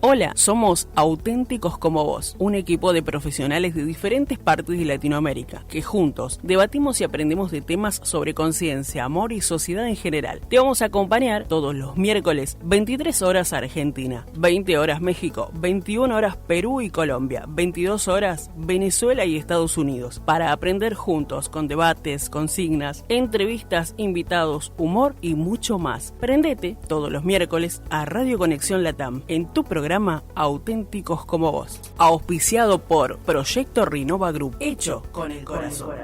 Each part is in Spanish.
Hola, somos Auténticos como Vos, un equipo de profesionales de diferentes partes de Latinoamérica, que juntos debatimos y aprendemos de temas sobre conciencia, amor y sociedad en general. Te vamos a acompañar todos los miércoles, 23 horas Argentina, 20 horas México, 21 horas Perú y Colombia, 22 horas Venezuela y Estados Unidos, para aprender juntos con debates, consignas, entrevistas, invitados, humor y mucho más. Prendete todos los miércoles a Radio Conexión Latam, en tu programa Auténticos como Vos, auspiciado por Proyecto Rinova Group, hecho con el corazón.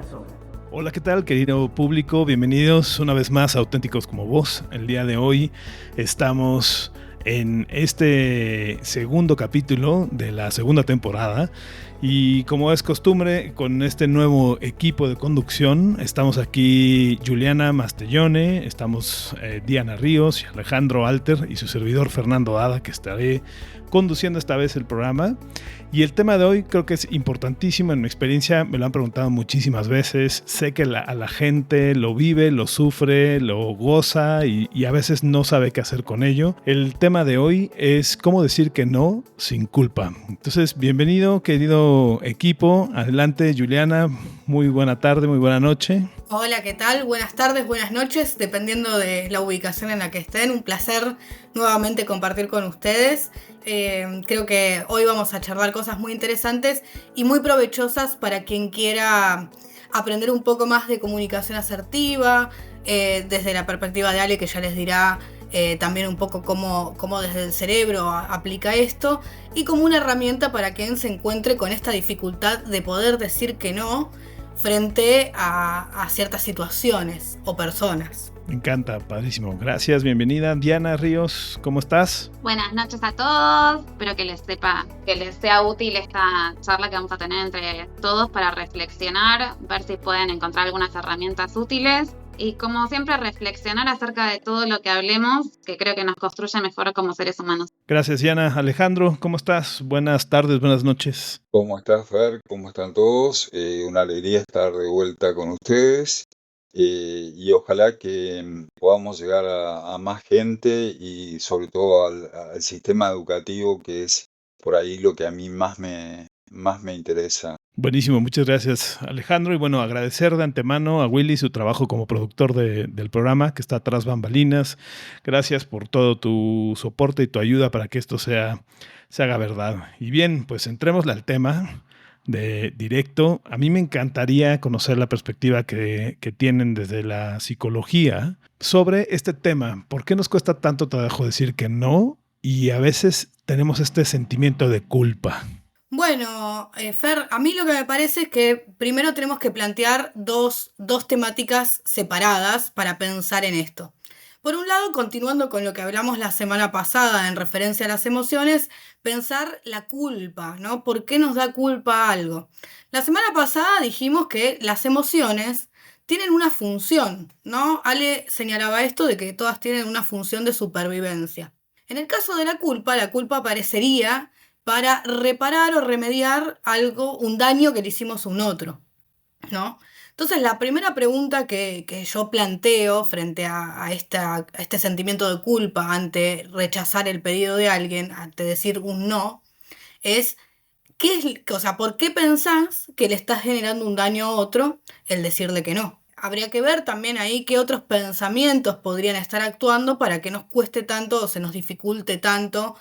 Hola, ¿qué tal, querido público? Bienvenidos una vez más a Auténticos como Vos. El día de hoy estamos en este segundo capítulo de la segunda temporada y, como es costumbre, con este nuevo equipo de conducción estamos aquí Juliana Mastellone, estamos Diana Ríos y Alejandro Alter y su servidor Fernando Ada, que estaré conduciendo esta vez el programa. Y el tema de hoy creo que es importantísimo. En mi experiencia me lo han preguntado muchísimas veces. Sé que a la gente lo vive, lo sufre, lo goza y a veces no sabe qué hacer con ello. El tema de hoy es cómo decir que no sin culpa. Entonces, bienvenido, querido equipo. Adelante, Juliana. Muy buena tarde, muy buena noche. Hola, ¿qué tal? Buenas tardes, buenas noches, dependiendo de la ubicación en la que estén. Un placer nuevamente compartir con ustedes. Creo que hoy vamos a charlar cosas muy interesantes y muy provechosas para quien quiera aprender un poco más de comunicación asertiva, desde la perspectiva de Ale, que ya les dirá también un poco cómo desde el cerebro aplica esto, y como una herramienta para quien se encuentre con esta dificultad de poder decir que no frente a ciertas situaciones o personas. Me encanta, padrísimo. Gracias, bienvenida. Diana Ríos, ¿cómo estás? Buenas noches a todos. Espero que les sea útil esta charla que vamos a tener entre todos para reflexionar, ver si pueden encontrar algunas herramientas útiles y, como siempre, reflexionar acerca de todo lo que hablemos, que creo que nos construye mejor como seres humanos. Gracias, Diana. Alejandro, ¿cómo estás? Buenas tardes, buenas noches. ¿Cómo estás, Fer? ¿Cómo están todos? Una alegría estar de vuelta con ustedes y ojalá que podamos llegar a más gente y sobre todo al sistema educativo, que es por ahí lo que a mí más me interesa. Buenísimo, muchas gracias, Alejandro. Y bueno, agradecer de antemano a Willy su trabajo como productor del programa, que está tras bambalinas. Gracias por todo tu soporte y tu ayuda para que esto se haga verdad. Y bien, pues entrémosle al tema de directo. A mí me encantaría conocer la perspectiva que tienen desde la psicología sobre este tema. ¿Por qué nos cuesta tanto trabajo decir que no? Y a veces tenemos este sentimiento de culpa. Bueno, Fer, a mí lo que me parece es que primero tenemos que plantear dos temáticas separadas para pensar en esto. Por un lado, continuando con lo que hablamos la semana pasada en referencia a las emociones, pensar la culpa, ¿no? ¿Por qué nos da culpa algo? La semana pasada dijimos que las emociones tienen una función, ¿no? Ale señalaba esto de que todas tienen una función de supervivencia. En el caso de la culpa aparecería para reparar o remediar algo, un daño que le hicimos a un otro, ¿no? Entonces, la primera pregunta que yo planteo frente a este sentimiento de culpa ante rechazar el pedido de alguien, ante decir un no, es, ¿por qué pensás que le estás generando un daño a otro el decirle que no? Habría que ver también ahí qué otros pensamientos podrían estar actuando para que nos cueste tanto o se nos dificulte tanto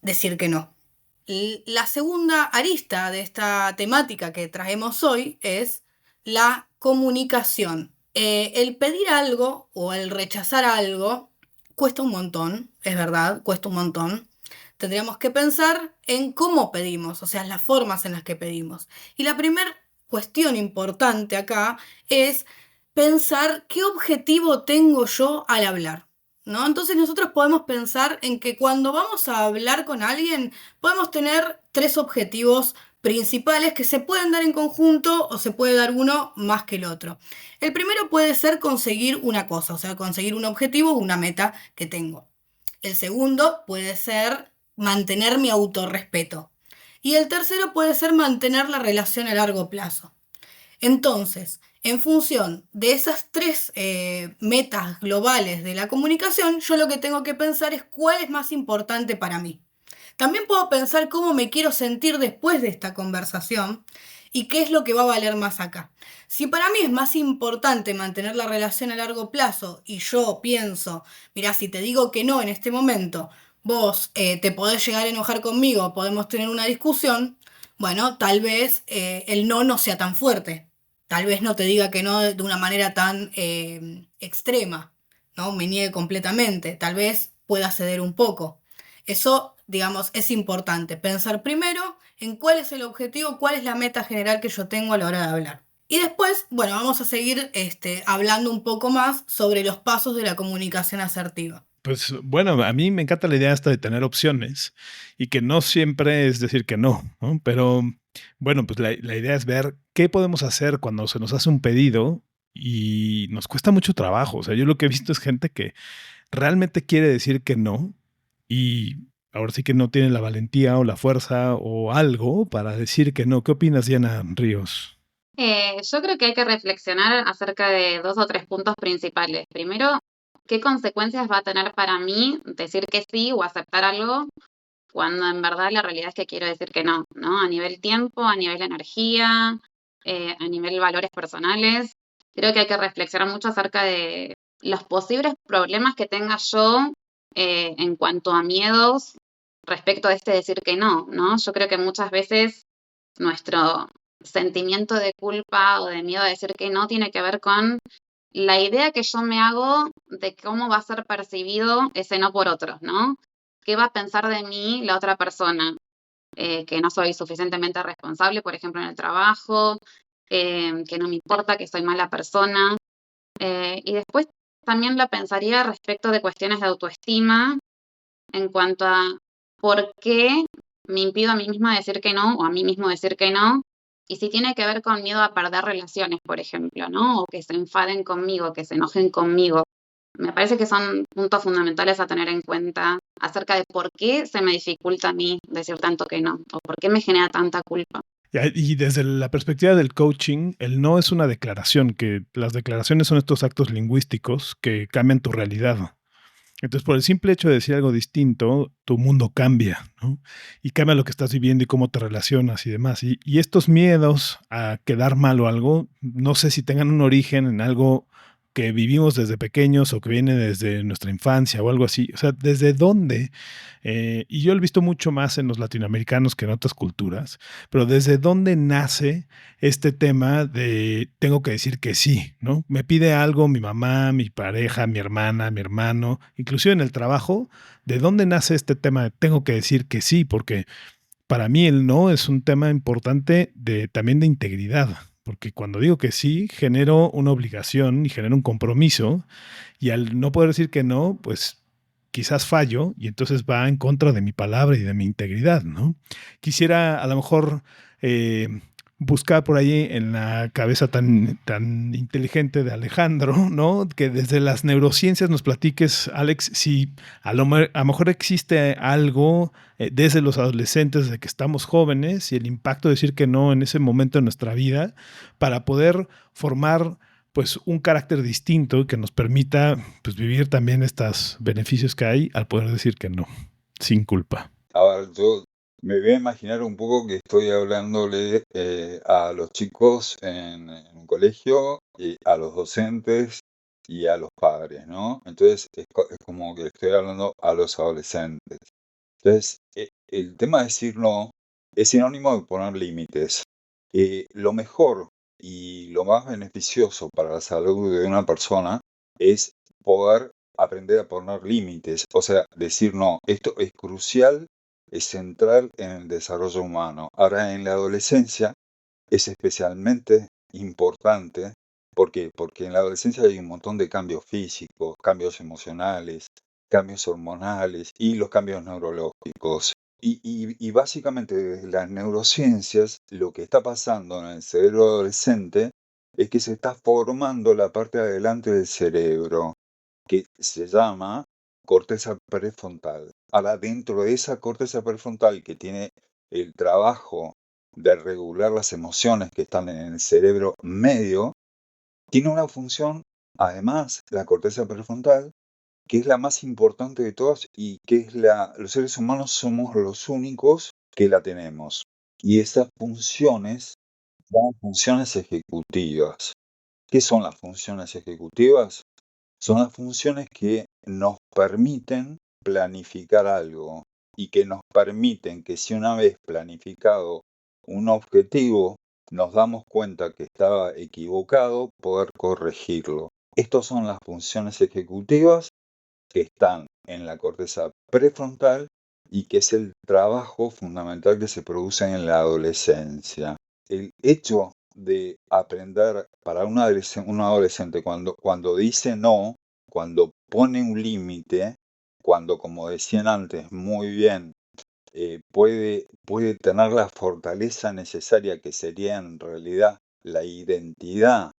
decir que no. La segunda arista de esta temática que traemos hoy es la comunicación. El pedir algo o el rechazar algo cuesta un montón, es verdad, cuesta un montón. Tendríamos que pensar en cómo pedimos, o sea, las formas en las que pedimos. Y la primera cuestión importante acá es pensar qué objetivo tengo yo al hablar, ¿no? Entonces nosotros podemos pensar en que cuando vamos a hablar con alguien podemos tener tres objetivos principales que se pueden dar en conjunto o se puede dar uno más que el otro. El primero puede ser conseguir una cosa, o sea, conseguir un objetivo o una meta que tengo. El segundo puede ser mantener mi autorrespeto. Y el tercero puede ser mantener la relación a largo plazo. Entonces, en función de esas tres metas globales de la comunicación, yo lo que tengo que pensar es cuál es más importante para mí. También puedo pensar cómo me quiero sentir después de esta conversación y qué es lo que va a valer más acá. Si para mí es más importante mantener la relación a largo plazo y yo pienso, mira, si te digo que no en este momento, vos te podés llegar a enojar conmigo, podemos tener una discusión, bueno, tal vez el no sea tan fuerte. Tal vez no te diga que no de una manera tan extrema, ¿no? Me niegue completamente. Tal vez pueda ceder un poco. Eso, digamos, es importante. Pensar primero en cuál es el objetivo, cuál es la meta general que yo tengo a la hora de hablar. Y después, bueno, vamos a seguir hablando un poco más sobre los pasos de la comunicación asertiva. Pues bueno, a mí me encanta la idea hasta de tener opciones y que no siempre es decir que no, ¿no? Pero bueno, pues la idea es ver qué podemos hacer cuando se nos hace un pedido y nos cuesta mucho trabajo. O sea, yo lo que he visto es gente que realmente quiere decir que no y ahora sí que no tiene la valentía o la fuerza o algo para decir que no. ¿Qué opinas, Diana Ríos? Yo creo que hay que reflexionar acerca de 2 o 3 puntos principales. Primero, ¿qué consecuencias va a tener para mí decir que sí o aceptar algo cuando en verdad la realidad es que quiero decir que no, ¿no? A nivel tiempo, a nivel energía, a nivel valores personales. Creo que hay que reflexionar mucho acerca de los posibles problemas que tenga yo en cuanto a miedos respecto a decir que no, ¿no? Yo creo que muchas veces nuestro sentimiento de culpa o de miedo a decir que no tiene que ver con la idea que yo me hago de cómo va a ser percibido ese no por otros, ¿no? ¿Qué va a pensar de mí la otra persona? Que no soy suficientemente responsable, por ejemplo, en el trabajo, que no me importa, que soy mala persona. Y después también la pensaría respecto de cuestiones de autoestima en cuanto a por qué me impido a mí misma decir que no o a mí mismo decir que no. Y si tiene que ver con miedo a perder relaciones, por ejemplo, ¿no? O que se enfaden conmigo, que se enojen conmigo. Me parece que son puntos fundamentales a tener en cuenta acerca de por qué se me dificulta a mí decir tanto que no, o por qué me genera tanta culpa. Y desde la perspectiva del coaching, el no es una declaración, que las declaraciones son estos actos lingüísticos que cambian tu realidad. Entonces, por el simple hecho de decir algo distinto, tu mundo cambia, ¿no? Y cambia lo que estás viviendo y cómo te relacionas y demás. Y estos miedos a quedar mal o algo, no sé si tengan un origen en algo que vivimos desde pequeños o que viene desde nuestra infancia o algo así. O sea, ¿desde dónde? Y yo lo he visto mucho más en los latinoamericanos que en otras culturas, pero ¿desde dónde nace este tema de tengo que decir que sí, ¿no? Me pide algo mi mamá, mi pareja, mi hermana, mi hermano, inclusive en el trabajo, ¿de dónde nace este tema de tengo que decir que sí? Porque para mí el no es un tema importante también de integridad, porque cuando digo que sí, genero una obligación y genero un compromiso, y al no poder decir que no, pues quizás fallo y entonces va en contra de mi palabra y de mi integridad, ¿no? Quisiera a lo mejor buscar por ahí en la cabeza tan inteligente de Alejandro, ¿no? Que desde las neurociencias nos platiques, Alex, si a lo mejor existe algo desde los adolescentes, desde que estamos jóvenes, y el impacto de decir que no en ese momento de nuestra vida para poder formar pues un carácter distinto que nos permita pues vivir también estos beneficios que hay al poder decir que no, sin culpa. A ver, yo me voy a imaginar un poco que estoy hablándole a los chicos en un colegio, y a los docentes y a los padres, ¿no? Entonces es como que estoy hablando a los adolescentes. Entonces, el tema de decir no es sinónimo de poner límites. Lo mejor y lo más beneficioso para la salud de una persona es poder aprender a poner límites, o sea, decir no. Esto es crucial, es central en el desarrollo humano. Ahora, en la adolescencia es especialmente importante. ¿Por qué? Porque en la adolescencia hay un montón de cambios físicos, cambios emocionales, cambios hormonales y los cambios neurológicos. Y básicamente desde las neurociencias lo que está pasando en el cerebro adolescente es que se está formando la parte de adelante del cerebro, que se llama corteza prefrontal. Ahora, dentro de esa corteza prefrontal que tiene el trabajo de regular las emociones que están en el cerebro medio, tiene una función, además, la corteza prefrontal, que es la más importante de todas y que es los seres humanos somos los únicos que la tenemos. Y esas funciones son funciones ejecutivas. ¿Qué son las funciones ejecutivas? Son las funciones que nos permiten planificar algo y que nos permiten que si una vez planificado un objetivo nos damos cuenta que estaba equivocado, poder corregirlo. Estas son las funciones ejecutivas que están en la corteza prefrontal y que es el trabajo fundamental que se produce en la adolescencia. El hecho de aprender para un adolescente cuando dice no, cuando pone un límite, cuando, como decían antes, muy bien, puede tener la fortaleza necesaria, que sería en realidad la identidad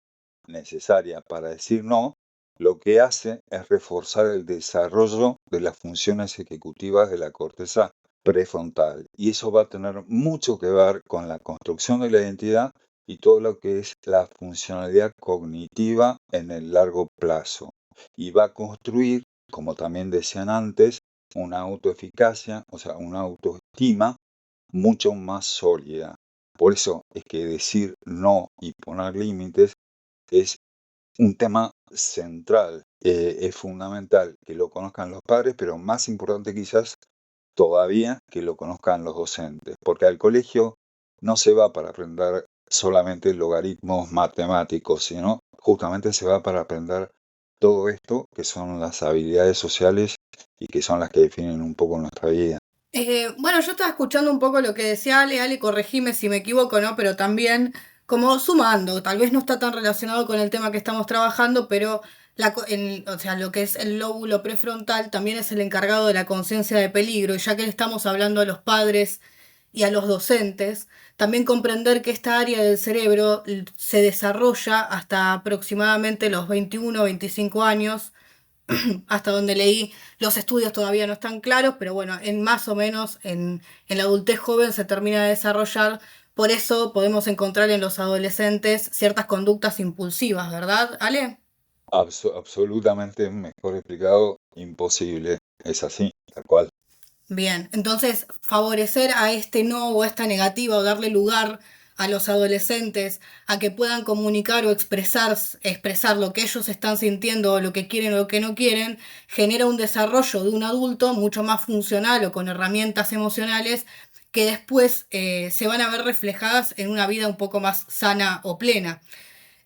necesaria para decir no, lo que hace es reforzar el desarrollo de las funciones ejecutivas de la corteza prefrontal. Y eso va a tener mucho que ver con la construcción de la identidad y todo lo que es la funcionalidad cognitiva en el largo plazo. Y va a construir, como también decían antes, una autoeficacia, o sea, una autoestima mucho más sólida. Por eso es que decir no y poner límites es un tema central. Es fundamental que lo conozcan los padres, pero más importante quizás todavía que lo conozcan los docentes, porque al colegio no se va para aprender solamente logaritmos matemáticos, sino justamente se va para aprender todo esto que son las habilidades sociales y que son las que definen un poco nuestra vida. Bueno, yo estaba escuchando un poco lo que decía Ale, corregime si me equivoco, ¿no? Pero también como sumando, tal vez no está tan relacionado con el tema que estamos trabajando, pero o sea, lo que es el lóbulo prefrontal también es el encargado de la conciencia de peligro, y ya que le estamos hablando a los padres y a los docentes, también comprender que esta área del cerebro se desarrolla hasta aproximadamente los 21 o 25 años. Hasta donde leí, los estudios todavía no están claros, pero bueno, más o menos en la adultez joven se termina de desarrollar. Por eso podemos encontrar en los adolescentes ciertas conductas impulsivas, ¿verdad, Ale? Absolutamente, mejor explicado, imposible. Es así, tal cual. Bien, entonces favorecer a este no o a esta negativa o darle lugar a los adolescentes a que puedan comunicar o expresar lo que ellos están sintiendo o lo que quieren o lo que no quieren, genera un desarrollo de un adulto mucho más funcional o con herramientas emocionales que después se van a ver reflejadas en una vida un poco más sana o plena.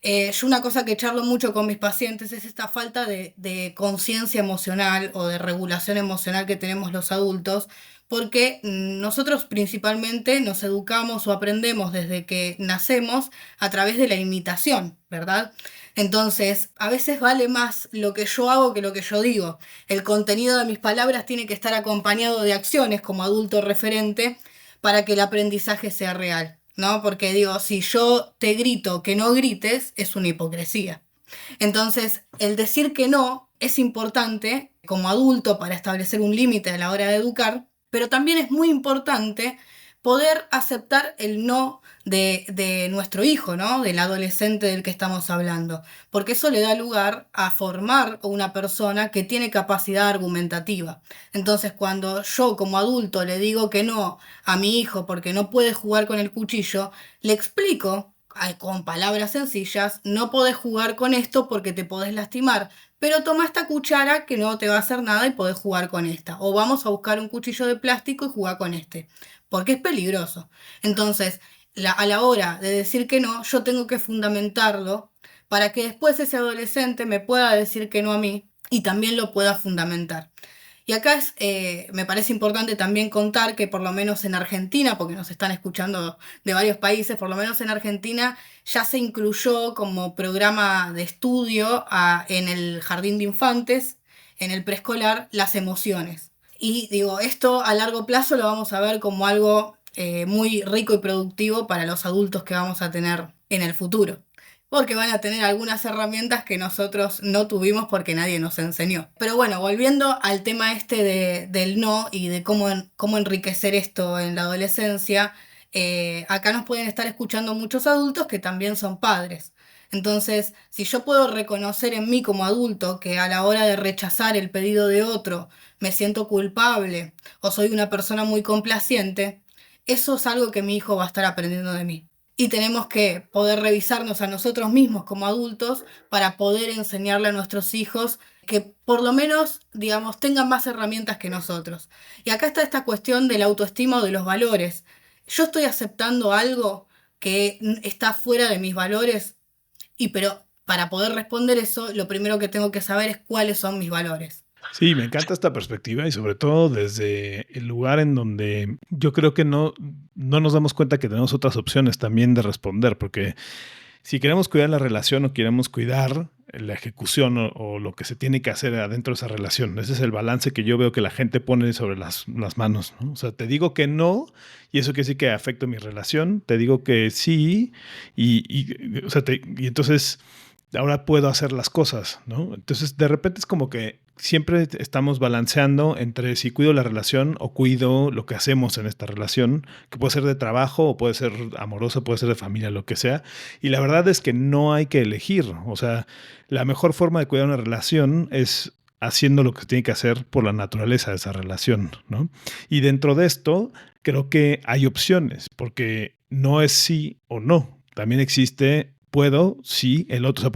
Yo una cosa que charlo mucho con mis pacientes es esta falta de conciencia emocional o de regulación emocional que tenemos los adultos, porque nosotros principalmente nos educamos o aprendemos desde que nacemos a través de la imitación, ¿verdad? Entonces, a veces vale más lo que yo hago que lo que yo digo. El contenido de mis palabras tiene que estar acompañado de acciones como adulto referente para que el aprendizaje sea real, ¿no? Porque digo, si yo te grito que no grites, es una hipocresía. Entonces, el decir que no es importante como adulto para establecer un límite a la hora de educar, pero también es muy importante poder aceptar el no de nuestro hijo, ¿no? Del adolescente del que estamos hablando, porque eso le da lugar a formar una persona que tiene capacidad argumentativa. Entonces, cuando yo como adulto le digo que no a mi hijo porque no puede jugar con el cuchillo, le explico con palabras sencillas, no podés jugar con esto porque te podés lastimar, pero toma esta cuchara que no te va a hacer nada y podés jugar con esta. O vamos a buscar un cuchillo de plástico y jugar con este, porque es peligroso. Entonces, a la hora de decir que no, yo tengo que fundamentarlo para que después ese adolescente me pueda decir que no a mí y también lo pueda fundamentar. Y acá me parece importante también contar que por lo menos en Argentina, porque nos están escuchando de varios países, por lo menos en Argentina ya se incluyó como programa de estudio en el jardín de infantes, en el preescolar, las emociones. Y digo, esto a largo plazo lo vamos a ver como algo muy rico y productivo para los adultos que vamos a tener en el futuro, porque van a tener algunas herramientas que nosotros no tuvimos porque nadie nos enseñó. Pero bueno, volviendo al tema este del no y de cómo enriquecer esto en la adolescencia, acá nos pueden estar escuchando muchos adultos que también son padres. Entonces, si yo puedo reconocer en mí como adulto que a la hora de rechazar el pedido de otro me siento culpable o soy una persona muy complaciente, eso es algo que mi hijo va a estar aprendiendo de mí. Y tenemos que poder revisarnos a nosotros mismos como adultos para poder enseñarle a nuestros hijos que por lo menos, digamos, tengan más herramientas que nosotros. Y acá está esta cuestión de la autoestima o de los valores. Yo estoy aceptando algo que está fuera de mis valores, pero para poder responder eso, lo primero que tengo que saber es cuáles son mis valores. Sí, me encanta esta perspectiva y sobre todo desde el lugar en donde yo creo que no nos damos cuenta que tenemos otras opciones también de responder, porque si queremos cuidar la relación o queremos cuidar la ejecución o lo que se tiene que hacer adentro de esa relación, ese es el balance que yo veo que la gente pone sobre las manos, ¿no? O sea, te digo que no y eso quiere decir que afecta mi relación, te digo que sí o sea, y entonces ahora puedo hacer las cosas, ¿no? Entonces, de repente es como que siempre estamos balanceando entre si cuido la relación o cuido lo que hacemos en esta relación, que puede ser de trabajo o puede ser amorosa, puede ser de familia, lo que sea. Y la verdad es que no hay que elegir. O sea, la mejor forma de cuidar una relación es haciendo lo que se tiene que hacer por la naturaleza de esa relación, ¿no? Y dentro de esto, creo que hay opciones, porque no es sí o no. También existe puedo, sí, el otro, o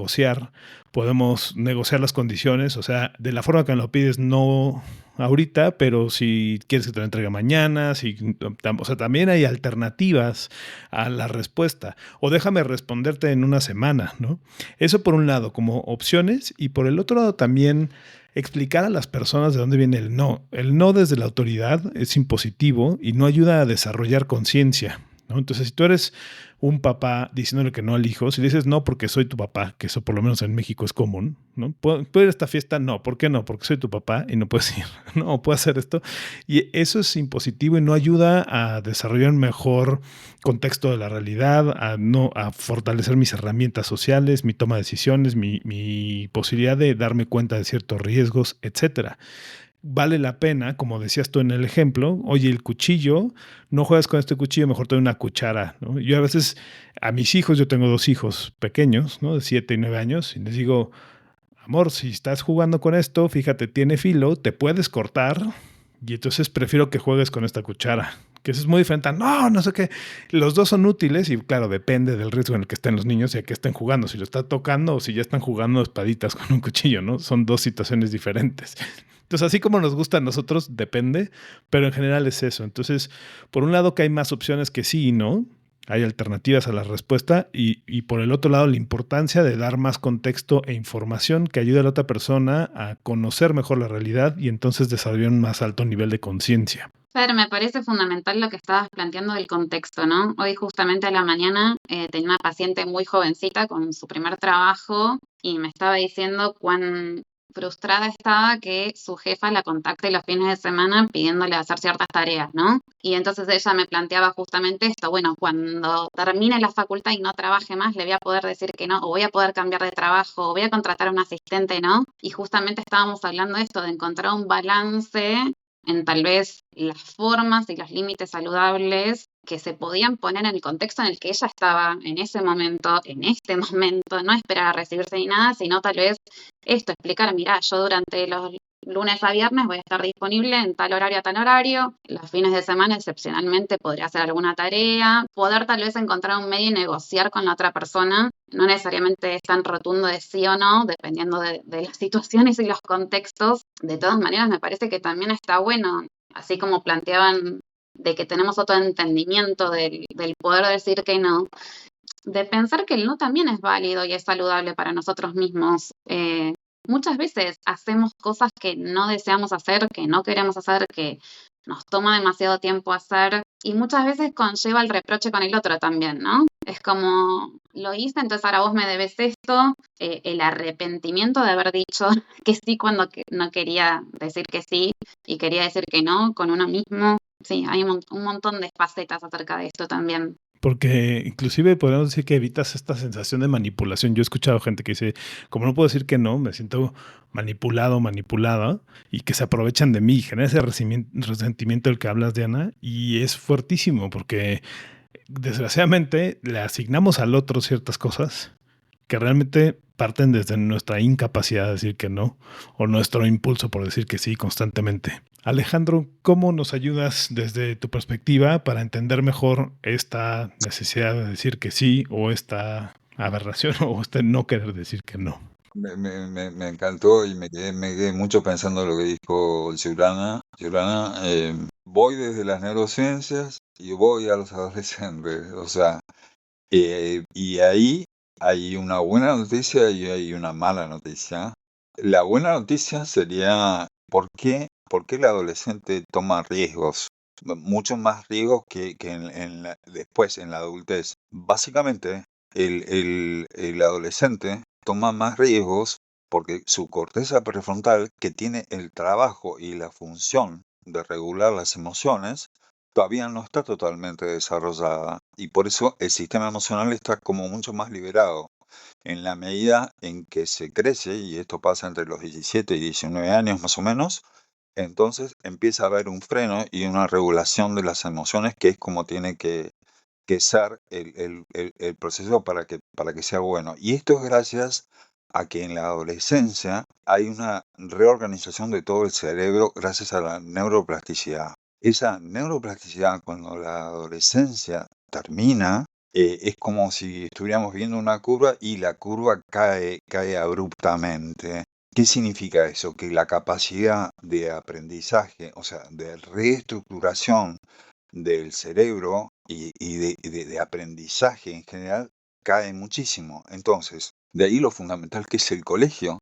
sea, podemos negociar las condiciones, o sea, de la forma que me lo pides, no ahorita, pero si quieres que te lo entregue mañana, o sea, también hay alternativas a la respuesta, o déjame responderte en una semana, ¿no? Eso por un lado, como opciones, y por el otro lado también explicar a las personas de dónde viene el no. El no desde la autoridad es impositivo y no ayuda a desarrollar conciencia, ¿no? Entonces, si tú eres un papá diciéndole que no al hijo, si le dices no porque soy tu papá, que eso por lo menos en México es común, ¿no? ¿Puedo ir a esta fiesta? No. ¿Por qué no? Porque soy tu papá y no puedes ir, ¿no? Puedo hacer esto. Y eso es impositivo y no ayuda a desarrollar un mejor contexto de la realidad, a fortalecer mis herramientas sociales, mi toma de decisiones, mi posibilidad de darme cuenta de ciertos riesgos, etcétera. Vale la pena, como decías tú en el ejemplo, oye, el cuchillo, no juegas con este cuchillo, mejor te doy una cuchara, ¿no? Yo a veces, a mis hijos, yo tengo 2 hijos pequeños, ¿no? De 7 y 9 años, y les digo, amor, si estás jugando con esto, fíjate, tiene filo, te puedes cortar, y entonces prefiero que juegues con esta cuchara. Que eso es muy diferente a, no sé qué. Los dos son útiles y claro, depende del riesgo en el que estén los niños y a qué estén jugando. Si lo está tocando o si ya están jugando espaditas con un cuchillo, ¿no? Son 2 situaciones diferentes. Entonces, así como nos gusta a nosotros, depende, pero en general es eso. Entonces, por un lado que hay más opciones que sí y no, hay alternativas a la respuesta y por el otro lado la importancia de dar más contexto e información que ayude a la otra persona a conocer mejor la realidad y entonces desarrollar un más alto nivel de conciencia. Fer, me parece fundamental lo que estabas planteando del contexto, ¿no? Hoy justamente a la mañana tenía una paciente muy jovencita con su primer trabajo y me estaba diciendo cuán frustrada estaba que su jefa la contacte los fines de semana pidiéndole hacer ciertas tareas, ¿no? Y entonces ella me planteaba justamente esto, bueno, cuando termine la facultad y no trabaje más, le voy a poder decir que no, o voy a poder cambiar de trabajo, o voy a contratar a un asistente, ¿no? Y justamente estábamos hablando de esto, de encontrar un balance en tal vez las formas y los límites saludables que se podían poner en el contexto en el que ella estaba en ese momento, en este momento, no esperar a recibirse ni nada, sino tal vez esto, explicar, mira, yo durante los lunes a viernes voy a estar disponible en tal horario a tal horario, los fines de semana excepcionalmente podría hacer alguna tarea, poder tal vez encontrar un medio y negociar con la otra persona, no necesariamente es tan rotundo de sí o no, dependiendo de las situaciones y los contextos. De todas maneras, me parece que también está bueno, así como planteaban de que tenemos otro entendimiento del poder decir que no, de pensar que el no también es válido y es saludable para nosotros mismos. Muchas veces hacemos cosas que no deseamos hacer, que no queremos hacer, que nos toma demasiado tiempo hacer y muchas veces conlleva el reproche con el otro también, ¿no? Es como, lo hice, entonces ahora vos me debes esto, el arrepentimiento de haber dicho que sí cuando no quería decir que sí y quería decir que no con uno mismo. Sí, hay un montón de facetas acerca de esto también. Porque inclusive podemos decir que evitas esta sensación de manipulación. Yo he escuchado gente que dice, como no puedo decir que no, me siento manipulado, manipulada, y que se aprovechan de mí, genera ese resentimiento del que hablas, Diana, y es fuertísimo porque desgraciadamente le asignamos al otro ciertas cosas que realmente parten desde nuestra incapacidad de decir que no o nuestro impulso por decir que sí constantemente. Alejandro, ¿cómo nos ayudas desde tu perspectiva para entender mejor esta necesidad de decir que sí o esta aberración o este no querer decir que no? Me encantó y me quedé mucho pensando en lo que dijo Giuliana. Voy desde las neurociencias y voy a los adolescentes. O sea, y ahí hay una buena noticia y hay una mala noticia. La buena noticia sería ¿por qué el adolescente toma riesgos? Muchos más riesgos que después en la adultez. Básicamente, el adolescente toma más riesgos porque su corteza prefrontal, que tiene el trabajo y la función de regular las emociones, todavía no está totalmente desarrollada y por eso el sistema emocional está como mucho más liberado. En la medida en que se crece, y esto pasa entre los 17 y 19 años más o menos, entonces empieza a haber un freno y una regulación de las emociones que es como tiene que ser el proceso para que sea bueno. Y esto es gracias a que en la adolescencia hay una reorganización de todo el cerebro gracias a la neuroplasticidad. Esa neuroplasticidad, cuando la adolescencia termina, es como si estuviéramos viendo una curva y la curva cae abruptamente. ¿Qué significa eso? Que la capacidad de aprendizaje, o sea, de reestructuración del cerebro de aprendizaje en general cae muchísimo. Entonces, de ahí lo fundamental que es el colegio.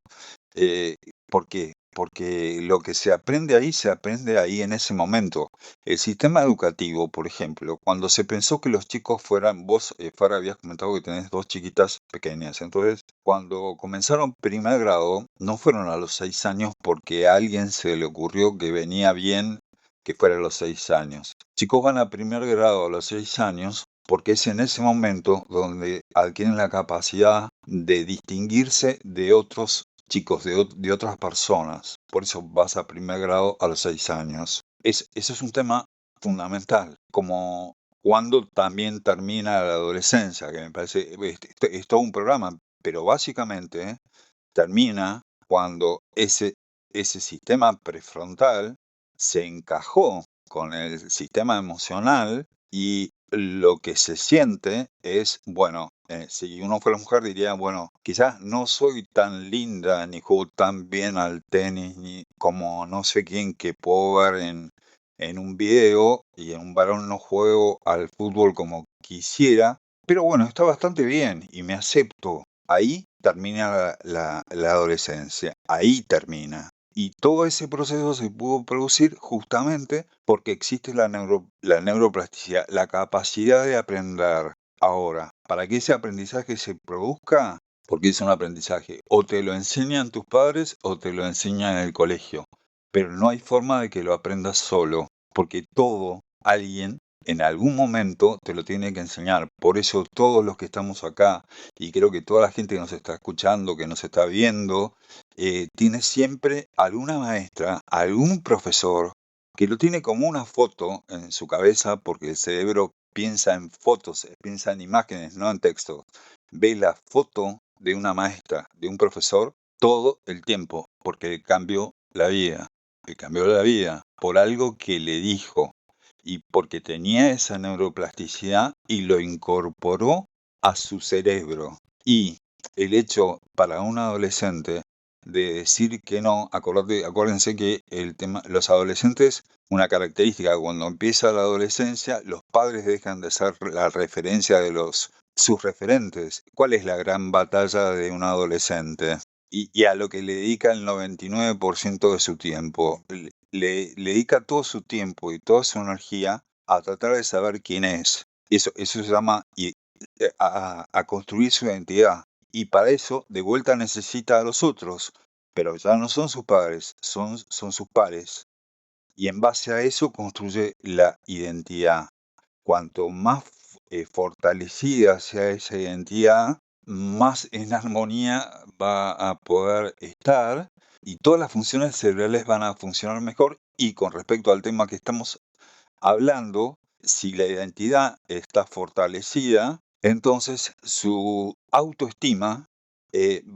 ¿Por qué? Porque lo que se aprende ahí en ese momento. El sistema educativo, por ejemplo, cuando se pensó que los chicos fueran, vos, Farah, habías comentado que tenés 2 chiquitas pequeñas, entonces cuando comenzaron primer grado, no fueron a los 6 años porque a alguien se le ocurrió que venía bien que fuera a los 6 años. Chicos van a primer grado a los 6 años porque es en ese momento donde adquieren la capacidad de distinguirse de otros chicos, de otras personas. Por eso vas a primer grado a los 6 años. Ese es un tema fundamental, como cuando también termina la adolescencia, que me parece, es todo un programa, pero básicamente termina cuando ese sistema prefrontal se encajó con el sistema emocional y lo que se siente es, bueno, si uno fuera mujer diría, bueno, quizás no soy tan linda ni juego tan bien al tenis ni como no sé quién que puedo ver en un video y en un varón no juego al fútbol como quisiera, pero bueno, está bastante bien y me acepto. Ahí termina la adolescencia, ahí termina. Y todo ese proceso se pudo producir justamente porque existe la neuroplasticidad, la capacidad de aprender. Ahora, para que ese aprendizaje se produzca, porque es un aprendizaje, o te lo enseñan tus padres o te lo enseñan en el colegio, pero no hay forma de que lo aprendas solo, porque alguien en algún momento te lo tiene que enseñar. Por eso todos los que estamos acá, y creo que toda la gente que nos está escuchando, que nos está viendo, tiene siempre alguna maestra, algún profesor, que lo tiene como una foto en su cabeza, porque el cerebro piensa en fotos, piensa en imágenes, no en texto. Ve la foto de una maestra, de un profesor, todo el tiempo, porque le cambió la vida. Le cambió la vida por algo que le dijo y porque tenía esa neuroplasticidad y lo incorporó a su cerebro. Y el hecho para un adolescente de decir que no, acuérdense que los adolescentes, una característica, cuando empieza la adolescencia, los padres dejan de ser la referencia de sus referentes. ¿Cuál es la gran batalla de un adolescente? Y a lo que le dedica el 99% de su tiempo. Le dedica todo su tiempo y toda su energía a tratar de saber quién es. Eso se llama a construir su identidad. Y para eso, de vuelta, necesita a los otros. Pero ya no son sus padres, son sus pares. Y en base a eso construye la identidad. Cuanto más fortalecida sea esa identidad, más en armonía va a poder estar y todas las funciones cerebrales van a funcionar mejor. Y con respecto al tema que estamos hablando, si la identidad está fortalecida, entonces su autoestima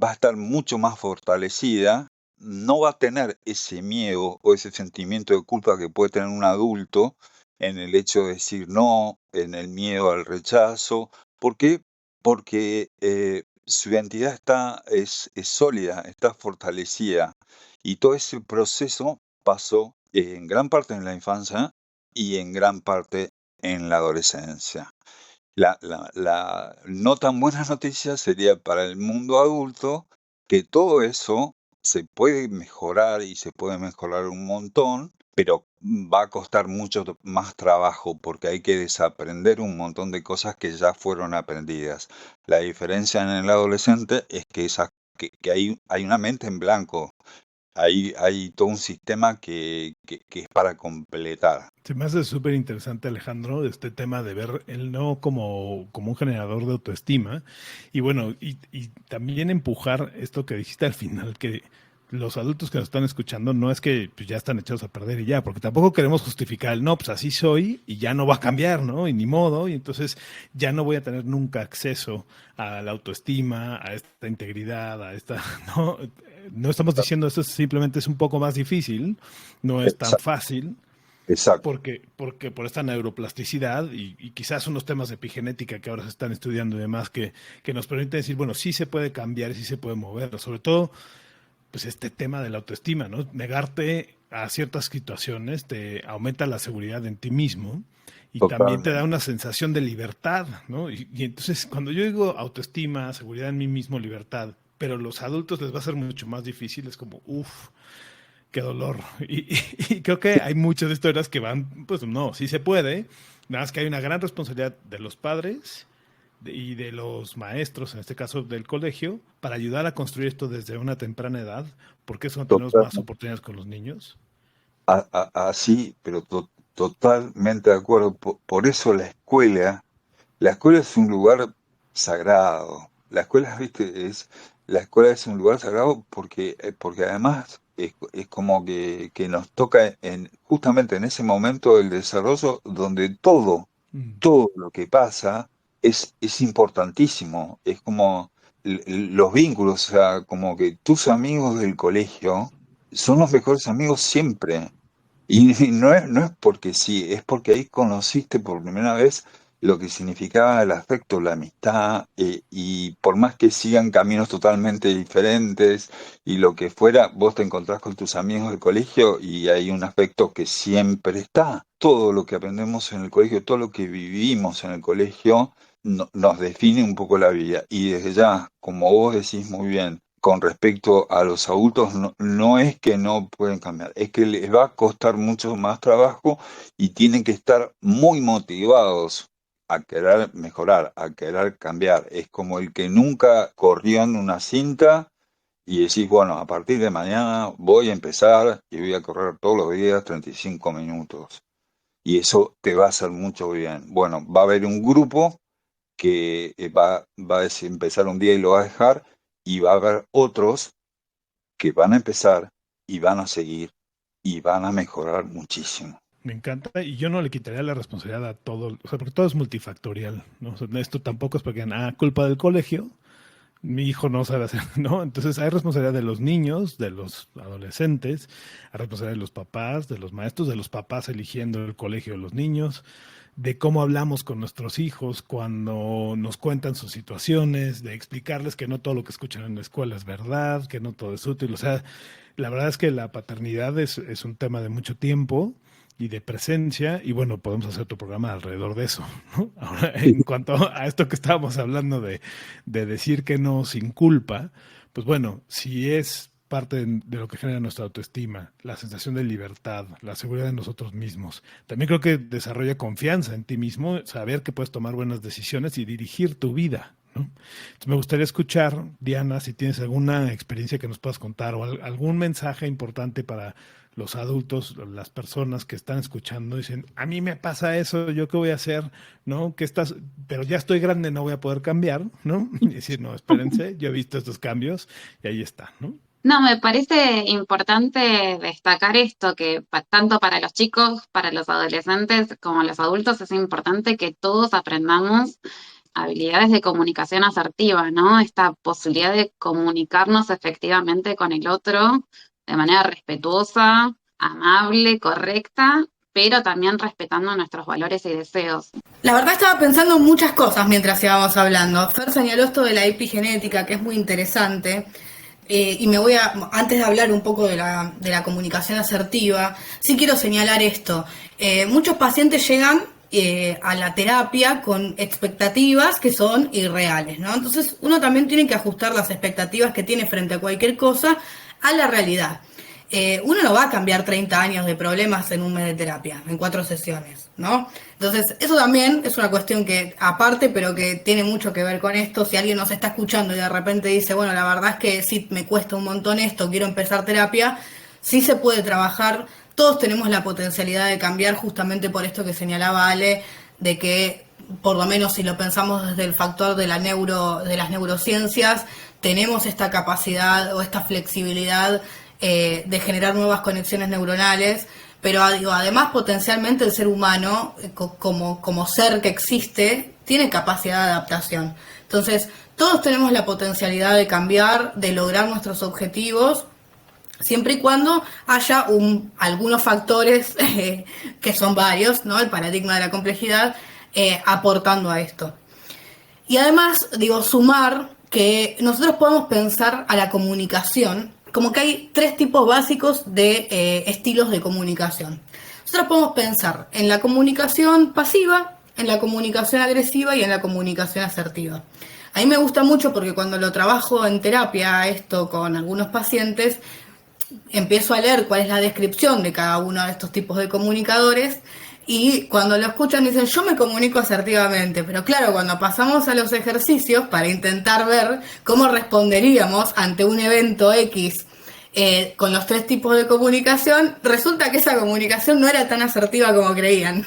va a estar mucho más fortalecida, no va a tener ese miedo o ese sentimiento de culpa que puede tener un adulto en el hecho de decir no, en el miedo al rechazo. ¿Por qué? Porque su identidad es sólida, está fortalecida. Y todo ese proceso pasó en gran parte en la infancia y en gran parte en la adolescencia. La no tan buena noticia sería para el mundo adulto que todo eso se puede mejorar y se puede mejorar un montón, pero va a costar mucho más trabajo porque hay que desaprender un montón de cosas que ya fueron aprendidas. La diferencia en el adolescente es que hay una mente en blanco. Hay todo un sistema que es para completar. Se me hace súper interesante, Alejandro, este tema de ver el no como un generador de autoestima y bueno, y también empujar esto que dijiste al final, que los adultos que nos están escuchando no es que pues, ya están echados a perder y ya, porque tampoco queremos justificar el no, pues así soy y ya no va a cambiar, ¿no? Y ni modo, y entonces ya no voy a tener nunca acceso a la autoestima, a esta integridad, a esta, ¿no? No estamos diciendo eso, simplemente es un poco más difícil, no es tan fácil, Exacto. porque por esta neuroplasticidad y quizás unos temas de epigenética que ahora se están estudiando y demás que nos permiten decir, bueno, sí se puede cambiar y sí se puede mover, sobre todo pues este tema de la autoestima, ¿no? Negarte a ciertas situaciones te aumenta la seguridad en ti mismo y también te da Totalmente. una sensación de libertad, ¿no? Y entonces cuando yo digo autoestima, seguridad en mí mismo, libertad, pero a los adultos les va a ser mucho más difícil, es como, uff, qué dolor. Y creo que hay muchas historias que van, pues no, sí se puede, nada más que hay una gran responsabilidad de los padres y de los maestros, en este caso del colegio, para ayudar a construir esto desde una temprana edad, porque eso no tenemos más Totalmente. oportunidades con los niños. Así, pero totalmente de acuerdo. Por eso la escuela es un lugar sagrado. La escuela es un lugar sagrado porque además es como que nos toca justamente en ese momento del desarrollo donde Mm. todo lo que pasa es importantísimo. Es como los vínculos, o sea, como que tus amigos del colegio son los mejores amigos siempre. Y no es porque sí, es porque ahí conociste por primera vez lo que significaba el afecto, la amistad, y por más que sigan caminos totalmente diferentes y lo que fuera, vos te encontrás con tus amigos del colegio y hay un afecto que siempre está. Todo lo que aprendemos en el colegio, todo lo que vivimos en el colegio, nos define un poco la vida. Y desde ya, como vos decís muy bien, con respecto a los adultos, no es que no pueden cambiar, es que les va a costar mucho más trabajo y tienen que estar muy motivados a querer mejorar, a querer cambiar. Es como el que nunca corrió en una cinta y decís, bueno, a partir de mañana voy a empezar y voy a correr todos los días 35 minutos. Y eso te va a hacer mucho bien. Bueno, va a haber un grupo que va a empezar un día y lo va a dejar, y va a haber otros que van a empezar y van a seguir y van a mejorar muchísimo. Me encanta y yo no le quitaría la responsabilidad a todo, o sea, porque todo es multifactorial, ¿no? O sea, esto tampoco es porque, culpa del colegio, mi hijo no sabe hacer, ¿no? Entonces hay responsabilidad de los niños, de los adolescentes, hay responsabilidad de los papás, de los maestros, de los papás eligiendo el colegio de los niños, de cómo hablamos con nuestros hijos cuando nos cuentan sus situaciones, de explicarles que no todo lo que escuchan en la escuela es verdad, que no todo es útil. O sea, la verdad es que la paternidad es un tema de mucho tiempo y de presencia, y bueno, podemos hacer otro programa alrededor de eso, ¿no? Ahora, en cuanto a esto que estábamos hablando de decir que no sin culpa, pues bueno, si es parte de lo que genera nuestra autoestima, la sensación de libertad, la seguridad de nosotros mismos. También creo que desarrolla confianza en ti mismo, saber que puedes tomar buenas decisiones y dirigir tu vida, ¿no? Entonces me gustaría escuchar, Diana, si tienes alguna experiencia que nos puedas contar o algún mensaje importante para los adultos, las personas que están escuchando, dicen, a mí me pasa eso, ¿yo qué voy a hacer? ¿No? Que estás, pero ya estoy grande, no voy a poder cambiar, ¿no? Y decir, no, espérense, yo he visto estos cambios y ahí está, ¿no? No, me parece importante destacar esto, que tanto para los chicos, para los adolescentes como los adultos es importante que todos aprendamos habilidades de comunicación asertiva, ¿no? Esta posibilidad de comunicarnos efectivamente con el otro de manera respetuosa, amable, correcta, pero también respetando nuestros valores y deseos. La verdad estaba pensando en muchas cosas mientras íbamos hablando. Fer señaló esto de la epigenética, que es muy interesante. Y antes de hablar un poco de la comunicación asertiva, sí quiero señalar esto. Muchos pacientes llegan a la terapia con expectativas que son irreales, ¿no? Entonces uno también tiene que ajustar las expectativas que tiene frente a cualquier cosa a la realidad. Uno no va a cambiar 30 años de problemas en un mes de terapia, en 4 sesiones, ¿no? Entonces, eso también es una cuestión que aparte, pero que tiene mucho que ver con esto. Si alguien nos está escuchando y de repente dice, bueno, la verdad es que sí me cuesta un montón esto, quiero empezar terapia, sí se puede trabajar. Todos tenemos la potencialidad de cambiar justamente por esto que señalaba Ale, de que, por lo menos si lo pensamos desde el factor de las neurociencias, tenemos esta capacidad o esta flexibilidad de generar nuevas conexiones neuronales, pero además potencialmente el ser humano, como ser que existe, tiene capacidad de adaptación. Entonces, todos tenemos la potencialidad de cambiar, de lograr nuestros objetivos, siempre y cuando haya algunos factores, que son varios, ¿no? El paradigma de la complejidad, aportando a esto. Y además, sumar que nosotros podemos pensar a la comunicación como que hay 3 tipos básicos de estilos de comunicación. Nosotros podemos pensar en la comunicación pasiva, en la comunicación agresiva y en la comunicación asertiva. A mí me gusta mucho porque cuando lo trabajo en terapia, esto con algunos pacientes, empiezo a leer cuál es la descripción de cada uno de estos tipos de comunicadores. Y cuando lo escuchan dicen, yo me comunico asertivamente, pero claro, cuando pasamos a los ejercicios para intentar ver cómo responderíamos ante un evento X con los 3 tipos de comunicación, resulta que esa comunicación no era tan asertiva como creían.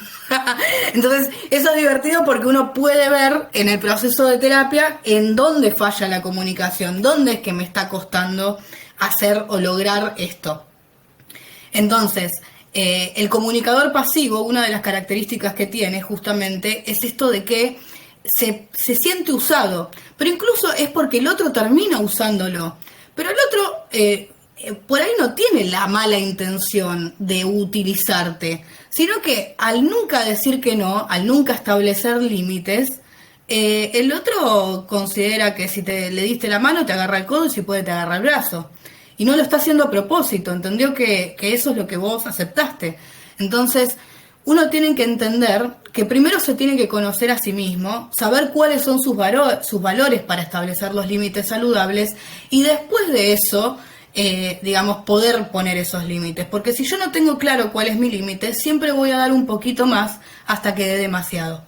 Entonces, eso es divertido porque uno puede ver en el proceso de terapia en dónde falla la comunicación, dónde es que me está costando hacer o lograr esto. Entonces, el comunicador pasivo, una de las características que tiene justamente es esto de que se siente usado, pero incluso es porque el otro termina usándolo, pero el otro por ahí no tiene la mala intención de utilizarte, sino que al nunca decir que no, al nunca establecer límites, el otro considera que si le diste la mano te agarra el codo y si puede te agarra el brazo. Y no lo está haciendo a propósito, entendió que eso es lo que vos aceptaste. Entonces, uno tiene que entender que primero se tiene que conocer a sí mismo, saber cuáles son sus valores para establecer los límites saludables y después de eso, poder poner esos límites. Porque si yo no tengo claro cuál es mi límite, siempre voy a dar un poquito más hasta que dé demasiado.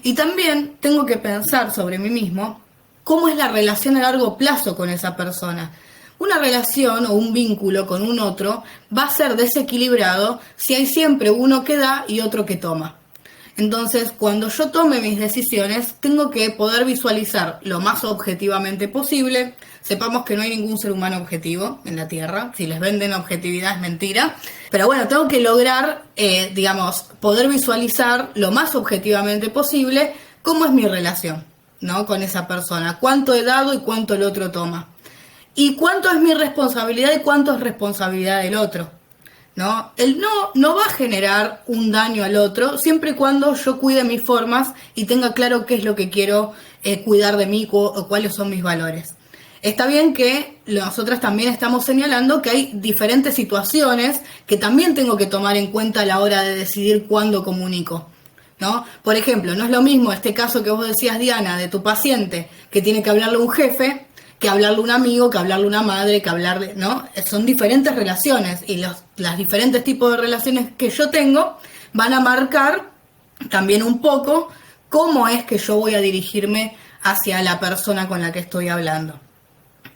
Y también tengo que pensar sobre mí mismo cómo es la relación a largo plazo con esa persona. Una relación o un vínculo con un otro va a ser desequilibrado si hay siempre uno que da y otro que toma. Entonces, cuando yo tome mis decisiones, tengo que poder visualizar lo más objetivamente posible. Sepamos que no hay ningún ser humano objetivo en la Tierra. Si les venden objetividad es mentira. Pero bueno, tengo que lograr, poder visualizar lo más objetivamente posible cómo es mi relación, ¿no? Con esa persona. Cuánto he dado y cuánto el otro toma. Y cuánto es mi responsabilidad y cuánto es responsabilidad del otro, ¿no? El no va a generar un daño al otro siempre y cuando yo cuide mis formas y tenga claro qué es lo que quiero cuidar de mí o cuáles son mis valores. Está bien que nosotras también estamos señalando que hay diferentes situaciones que también tengo que tomar en cuenta a la hora de decidir cuándo comunico, ¿no? Por ejemplo, no es lo mismo este caso que vos decías, Diana, de tu paciente que tiene que hablarle a un jefe, que hablarle a un amigo, que hablarle a una madre, que hablarle, ¿no? Son diferentes relaciones y los diferentes tipos de relaciones que yo tengo van a marcar también un poco cómo es que yo voy a dirigirme hacia la persona con la que estoy hablando.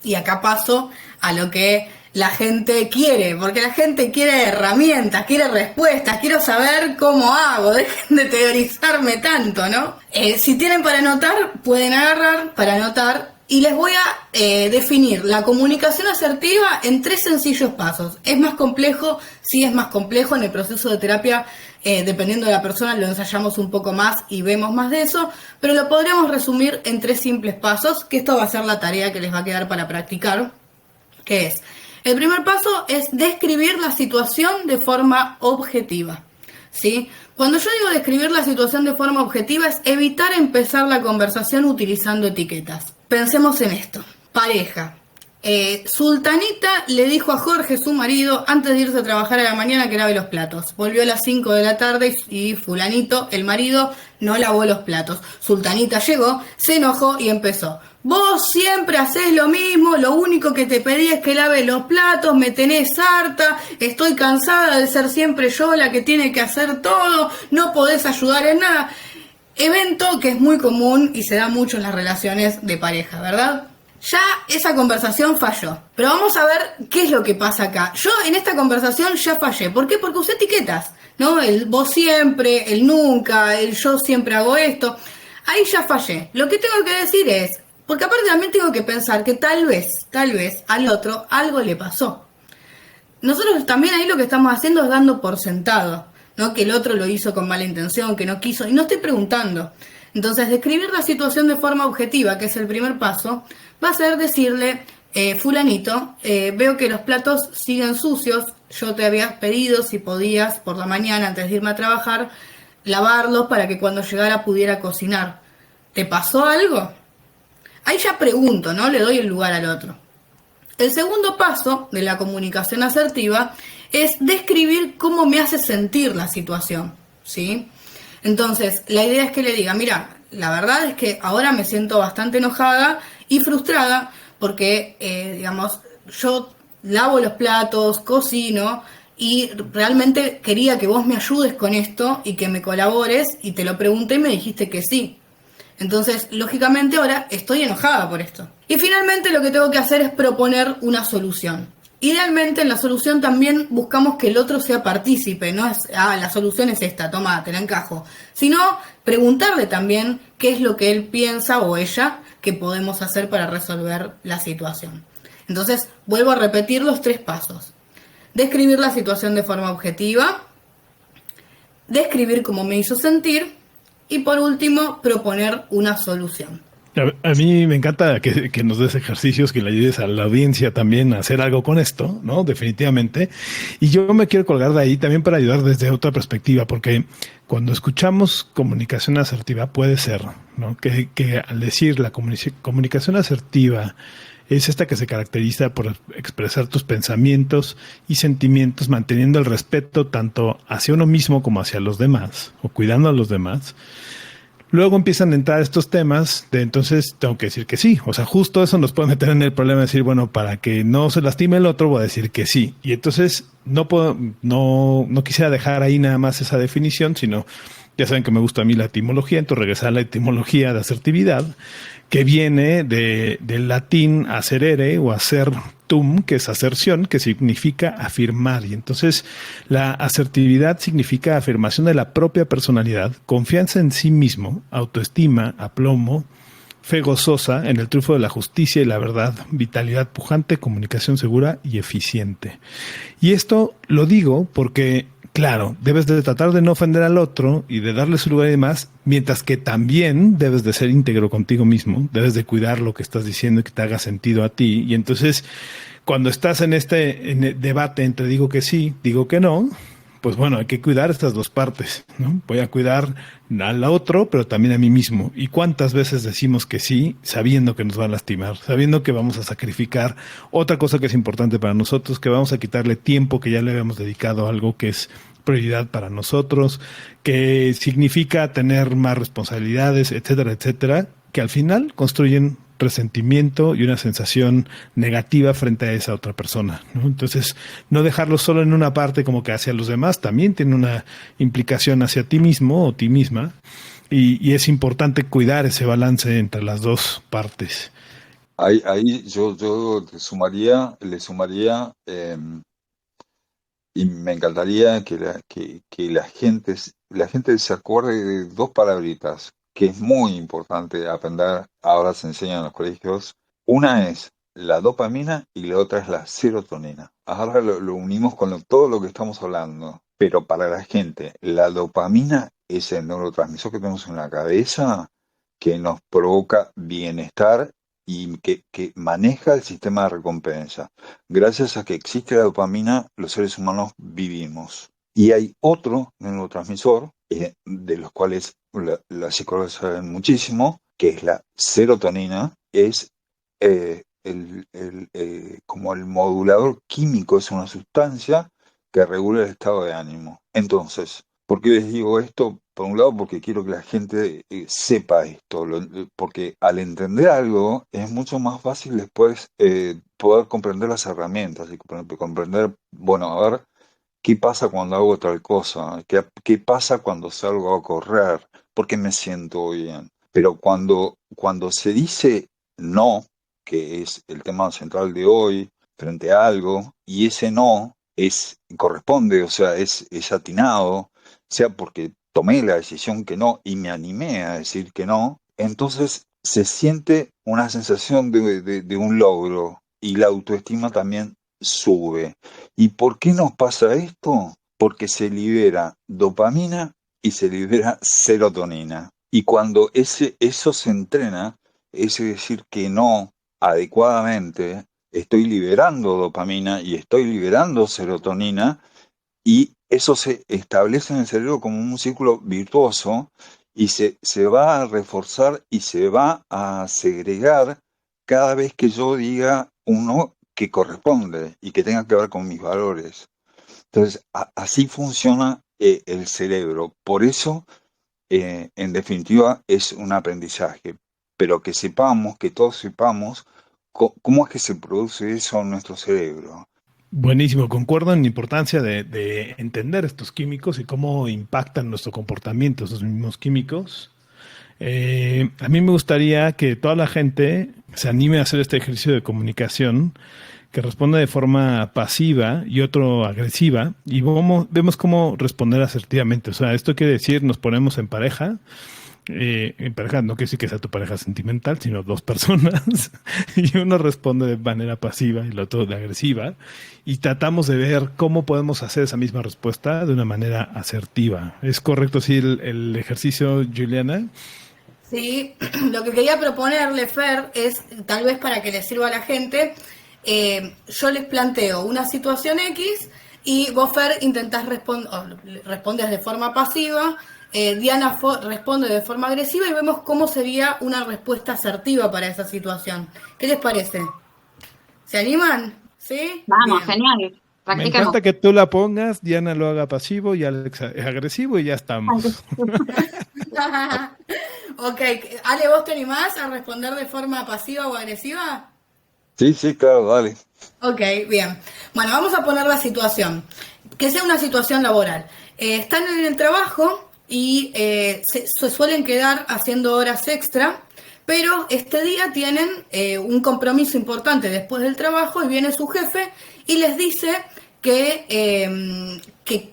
Y acá paso a lo que la gente quiere, porque la gente quiere herramientas, quiere respuestas, quiero saber cómo hago, dejen de teorizarme tanto, ¿no? Si tienen para anotar, pueden agarrar para anotar. Y les voy a definir la comunicación asertiva en 3 sencillos pasos. ¿Es más complejo? Sí, es más complejo. En el proceso de terapia Dependiendo de la persona lo ensayamos un poco más y vemos más de eso, pero lo podríamos resumir en 3 simples pasos, que esto va a ser la tarea que les va a quedar para practicar, que es, el primer paso es describir la situación de forma objetiva, ¿sí? Cuando yo digo describir la situación de forma objetiva es evitar empezar la conversación utilizando etiquetas. Pensemos en esto. Pareja. Sultanita le dijo a Jorge, su marido, antes de irse a trabajar a la mañana que lave los platos. Volvió a las 5 de la tarde y fulanito, el marido, no lavó los platos. Sultanita llegó, se enojó y empezó. Vos siempre haces lo mismo, lo único que te pedí es que laves los platos, me tenés harta, estoy cansada de ser siempre yo la que tiene que hacer todo, no podés ayudar en nada. Evento que es muy común y se da mucho en las relaciones de pareja, ¿verdad? Ya esa conversación falló. Pero vamos a ver qué es lo que pasa acá. Yo en esta conversación ya fallé. ¿Por qué? Porque usé etiquetas, ¿no? El vos siempre, el nunca, el yo siempre hago esto. Ahí ya fallé. Lo que tengo que decir es, porque aparte también tengo que pensar que tal vez al otro algo le pasó. Nosotros también ahí lo que estamos haciendo es dando por sentado, ¿no? Que el otro lo hizo con mala intención, que no quiso, y no estoy preguntando. Entonces, describir la situación de forma objetiva, que es el primer paso, va a ser decirle, fulanito, veo que los platos siguen sucios, yo te había pedido si podías por la mañana antes de irme a trabajar, lavarlos para que cuando llegara pudiera cocinar. ¿Te pasó algo? Ahí ya pregunto, ¿no? Le doy el lugar al otro. El segundo paso de la comunicación asertiva es describir cómo me hace sentir la situación, ¿sí? Entonces, la idea es que le diga, mira, la verdad es que ahora me siento bastante enojada y frustrada porque, digamos, yo lavo los platos, cocino y realmente quería que vos me ayudes con esto y que me colabores y te lo pregunté y me dijiste que sí. Entonces, lógicamente ahora estoy enojada por esto. Y finalmente lo que tengo que hacer es proponer una solución. Idealmente en la solución también buscamos que el otro sea partícipe, no es, la solución es esta, toma, te la encajo. Sino preguntarle también qué es lo que él piensa o ella que podemos hacer para resolver la situación. Entonces, vuelvo a repetir los 3 pasos. Describir la situación de forma objetiva, describir cómo me hizo sentir y por último, proponer una solución. A mí me encanta que nos des ejercicios, que le ayudes a la audiencia también a hacer algo con esto, ¿no? Definitivamente. Y yo me quiero colgar de ahí también para ayudar desde otra perspectiva, porque cuando escuchamos comunicación asertiva puede ser, ¿no? Que al decir la comunicación asertiva es esta que se caracteriza por expresar tus pensamientos y sentimientos manteniendo el respeto tanto hacia uno mismo como hacia los demás, o cuidando a los demás. Luego empiezan a entrar estos temas de entonces tengo que decir que sí. O sea, justo eso nos puede meter en el problema de decir, bueno, para que no se lastime el otro voy a decir que sí. Y entonces no quisiera dejar ahí nada más esa definición, sino ya saben que me gusta a mí la etimología, entonces regresar a la etimología de asertividad, que viene del latín aserere o asertum, que es aserción, que significa afirmar. Y entonces la asertividad significa afirmación de la propia personalidad, confianza en sí mismo, autoestima, aplomo, fe gozosa en el triunfo de la justicia y la verdad, vitalidad pujante, comunicación segura y eficiente. Y esto lo digo porque, claro, debes de tratar de no ofender al otro y de darle su lugar y demás, mientras que también debes de ser íntegro contigo mismo, debes de cuidar lo que estás diciendo y que te haga sentido a ti. Y entonces, cuando estás en el debate entre digo que sí, digo que no, pues bueno, hay que cuidar estas dos partes, ¿no? Voy a cuidar al otro, pero también a mí mismo. ¿Y cuántas veces decimos que sí, sabiendo que nos va a lastimar, sabiendo que vamos a sacrificar otra cosa que es importante para nosotros, que vamos a quitarle tiempo que ya le habíamos dedicado a algo que es prioridad para nosotros, que significa tener más responsabilidades, etcétera, etcétera, que al final construyen resentimiento y una sensación negativa frente a esa otra persona, ¿no? Entonces, no dejarlo solo en una parte como que hacia los demás, también tiene una implicación hacia ti mismo o ti misma, y es importante cuidar ese balance entre las dos partes. Ahí yo le sumaría y me encantaría que la gente se acuerde de 2 palabritas que es muy importante aprender, ahora se enseña en los colegios. Una es la dopamina y la otra es la serotonina. Ahora lo unimos con todo lo que estamos hablando. Pero para la gente, la dopamina es el neurotransmisor que tenemos en la cabeza que nos provoca bienestar y que maneja el sistema de recompensa. Gracias a que existe la dopamina, los seres humanos vivimos. Y hay otro neurotransmisor, de los cuales la psicólogos saben muchísimo, que es la serotonina, es como el modulador químico, es una sustancia que regula el estado de ánimo. Entonces, ¿por qué les digo esto? Por un lado, porque quiero que la gente sepa esto, porque al entender algo es mucho más fácil después poder comprender las herramientas y comprender, bueno, a ver, ¿qué pasa cuando hago tal cosa? ¿Qué pasa cuando salgo a correr? ¿Por qué me siento bien? Pero cuando se dice no, que es el tema central de hoy, frente a algo, y ese no corresponde, o sea, es atinado, sea porque tomé la decisión que no y me animé a decir que no, entonces se siente una sensación de un logro y la autoestima también sube. ¿Y por qué nos pasa esto? Porque se libera dopamina y se libera serotonina. Y cuando eso se entrena, es decir, que no adecuadamente, estoy liberando dopamina y estoy liberando serotonina y eso se establece en el cerebro como un círculo virtuoso y se va a reforzar y se va a segregar cada vez que yo diga uno que corresponde y que tenga que ver con mis valores. Entonces, así funciona el cerebro. Por eso, en definitiva, es un aprendizaje. Pero que sepamos, que todos sepamos cómo es que se produce eso en nuestro cerebro. Buenísimo, concuerdo en la importancia de entender estos químicos y cómo impactan nuestro comportamiento, esos mismos químicos. A mí me gustaría que toda la gente se anime a hacer este ejercicio de comunicación, que responda de forma pasiva y otro agresiva, y vemos cómo responder asertivamente. O sea, esto quiere decir, nos ponemos en pareja no quiere decir que sea tu pareja sentimental, sino dos personas, y uno responde de manera pasiva y el otro de agresiva, y tratamos de ver cómo podemos hacer esa misma respuesta de una manera asertiva. ¿Es correcto así el ejercicio, Juliana? Sí, lo que quería proponerle, Fer, es tal vez para que le sirva a la gente, yo les planteo una situación X y vos, Fer, intentás respondes de forma pasiva, Diana responde de forma agresiva y vemos cómo sería una respuesta asertiva para esa situación. ¿Qué les parece? ¿Se animan? ¿Sí? Vamos, Bien. genial. Me encanta que tú la pongas, Diana lo haga pasivo y Alex agresivo y ya estamos. Ok, Ale, ¿vos te animás a responder de forma pasiva o agresiva? Sí, claro, dale. Ok, bien. Bueno, vamos a poner la situación. Que sea una situación laboral. Están en el trabajo y se suelen quedar haciendo horas extra, pero este día tienen un compromiso importante después del trabajo y viene su jefe y les dice que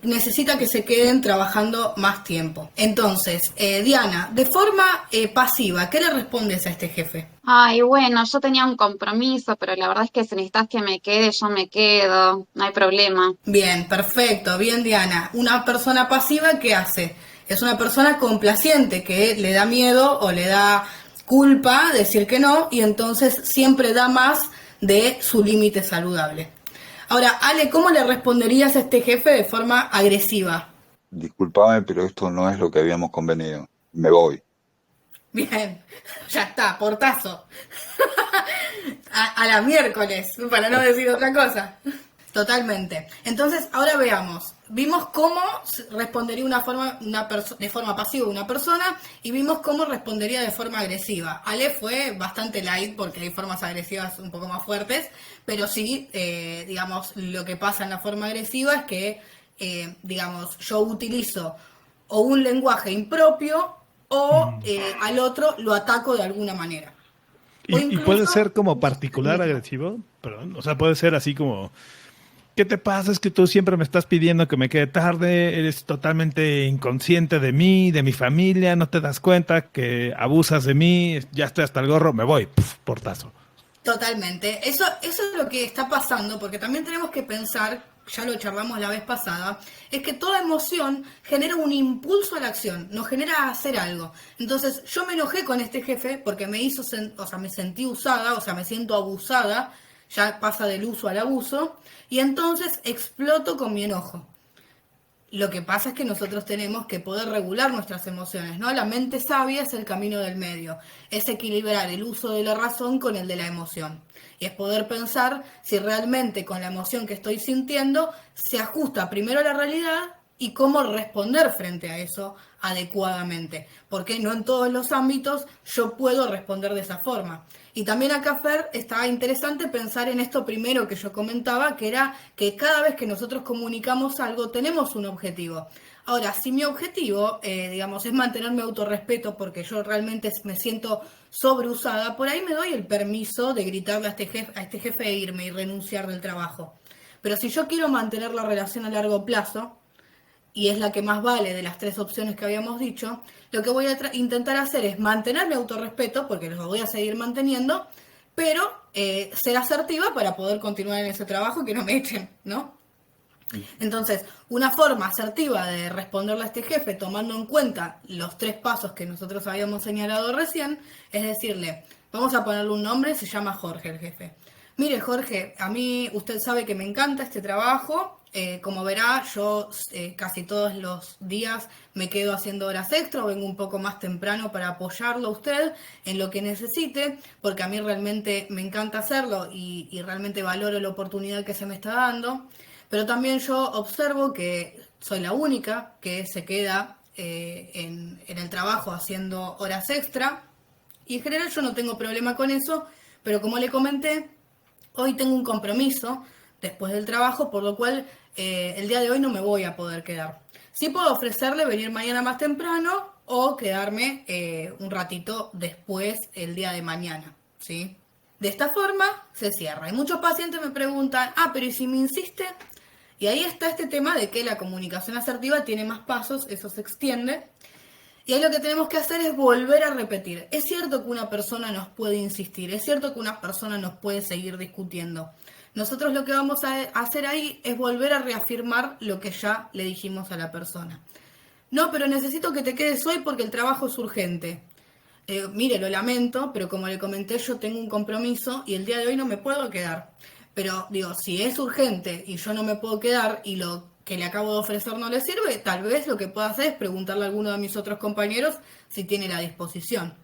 necesita que se queden trabajando más tiempo. Entonces, Diana, de forma pasiva, ¿qué le respondes a este jefe? Ay, bueno, yo tenía un compromiso, pero la verdad es que si necesitas que me quede, yo me quedo, no hay problema. Bien, perfecto, bien, Diana. Una persona pasiva, ¿qué hace? Es una persona complaciente que le da miedo o le da culpa decir que no y entonces siempre da más de su límite saludable. Ahora, Ale, ¿cómo le responderías a este jefe de forma agresiva? Disculpame, pero esto no es lo que habíamos convenido. Me voy. Bien, ya está, portazo. A la miércoles, para no decir otra cosa. Totalmente. Entonces, ahora veamos. Vimos cómo respondería de forma pasiva una persona y vimos cómo respondería de forma agresiva. Ale fue bastante light porque hay formas agresivas un poco más fuertes, pero sí, digamos, lo que pasa en la forma agresiva es que, digamos, yo utilizo o un lenguaje impropio o al otro lo ataco de alguna manera. O Y puede incluso, ser como particular agresivo, perdón. O sea, puede ser así como, ¿qué te pasa? Es que tú siempre me estás pidiendo que me quede tarde, eres totalmente inconsciente de mí, de mi familia, no te das cuenta que abusas de mí, ya estoy hasta el gorro, me voy, portazo. totalmente. Eso es lo que está pasando, porque también tenemos que pensar ya lo charlamos la vez pasada, es que toda emoción genera un impulso a la acción, nos genera hacer algo. Entonces yo me enojé con este jefe porque me hizo, me sentí usada, me siento abusada, ya pasa del uso al abuso, y entonces exploto con mi enojo. Lo que pasa es que nosotros tenemos que poder regular nuestras emociones, ¿no? La mente sabia es el camino del medio, es equilibrar el uso de la razón con el de la emoción. Y es poder pensar si realmente con la emoción que estoy sintiendo se ajusta primero a la realidad y cómo responder frente a eso adecuadamente. Porque no en todos los ámbitos yo puedo responder de esa forma. Y también acá, Fer, estaba interesante pensar en esto primero que yo comentaba, que era que cada vez que nosotros comunicamos algo tenemos un objetivo. Ahora, si mi objetivo, es mantener mi autorrespeto porque yo realmente me siento sobreusada, por ahí me doy el permiso de gritarle a este jefe e irme y renunciar del trabajo. Pero si yo quiero mantener la relación a largo plazo, y es la que más vale de las 3 opciones que habíamos dicho, lo que voy a intentar hacer es mantener mi autorrespeto, porque lo voy a seguir manteniendo, pero ser asertiva para poder continuar en ese trabajo y que no me echen, ¿no? Entonces, una forma asertiva de responderle a este jefe, tomando en cuenta los 3 pasos que nosotros habíamos señalado recién, es decirle, vamos a ponerle un nombre, se llama Jorge el jefe. Mire, Jorge, a mí usted sabe que me encanta este trabajo. Como verá, yo casi todos los días me quedo haciendo horas extra o vengo un poco más temprano para apoyarlo a usted en lo que necesite, porque a mí realmente me encanta hacerlo y realmente valoro la oportunidad que se me está dando. Pero también yo observo que soy la única que se queda en el trabajo haciendo horas extra y en general yo no tengo problema con eso, pero como le comenté, hoy tengo un compromiso después del trabajo, por lo cual el día de hoy no me voy a poder quedar. Sí puedo ofrecerle venir mañana más temprano o quedarme un ratito después el día de mañana, ¿sí? De esta forma se cierra. Y muchos pacientes me preguntan, pero ¿y si me insiste? Y ahí está este tema de que la comunicación asertiva tiene más pasos, eso se extiende. Y ahí lo que tenemos que hacer es volver a repetir. Es cierto que una persona nos puede insistir, es cierto que una persona nos puede seguir discutiendo. Nosotros lo que vamos a hacer ahí es volver a reafirmar lo que ya le dijimos a la persona. No, pero necesito que te quedes hoy porque el trabajo es urgente. Mire, lo lamento, pero como le comenté, yo tengo un compromiso y el día de hoy no me puedo quedar. Pero digo, si es urgente y yo no me puedo quedar y lo que le acabo de ofrecer no le sirve, tal vez lo que pueda hacer es preguntarle a alguno de mis otros compañeros si tiene la disposición.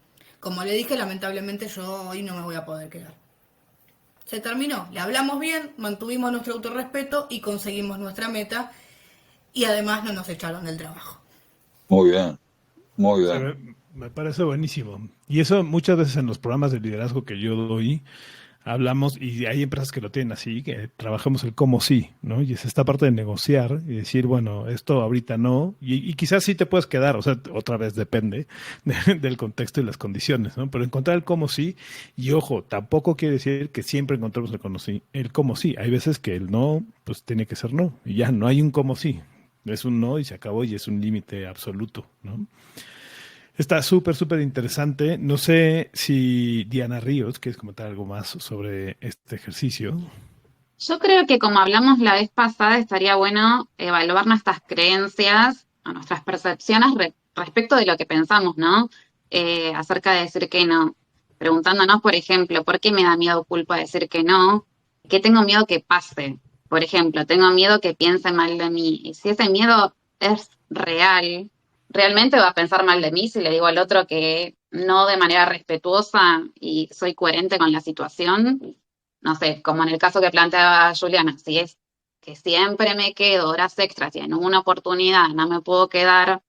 Como le dije, lamentablemente yo hoy no me voy a poder quedar. Se terminó, le hablamos bien, mantuvimos nuestro autorrespeto y conseguimos nuestra meta y además no nos echaron del trabajo. Muy bien, muy bien. O sea, me parece buenísimo. Y eso muchas veces en los programas de liderazgo que yo doy, hablamos, y hay empresas que lo tienen así, que trabajamos el cómo sí, ¿no? Y es esta parte de negociar y decir, bueno, esto ahorita no, y quizás sí te puedes quedar, o sea, otra vez depende del contexto y las condiciones, ¿no? Pero encontrar el cómo sí, y ojo, tampoco quiere decir que siempre encontremos el cómo sí. Hay veces que el no, pues tiene que ser no, y ya no hay un cómo sí. Es un no y se acabó y es un límite absoluto, ¿no? Está súper, súper interesante. No sé si Diana Ríos, ¿quieres comentar algo más sobre este ejercicio? Yo creo que como hablamos la vez pasada, estaría bueno evaluar nuestras creencias o nuestras percepciones respecto de lo que pensamos, ¿no? Acerca de decir que no. Preguntándonos, por ejemplo, ¿por qué me da miedo o culpa decir que no? ¿Qué tengo miedo que pase? Por ejemplo, tengo miedo que piense mal de mí. Y si ese miedo es real, realmente va a pensar mal de mí si le digo al otro que no de manera respetuosa y soy coherente con la situación. No sé, como en el caso que planteaba Juliana, si es que siempre me quedo horas extras y en una oportunidad no me puedo quedar,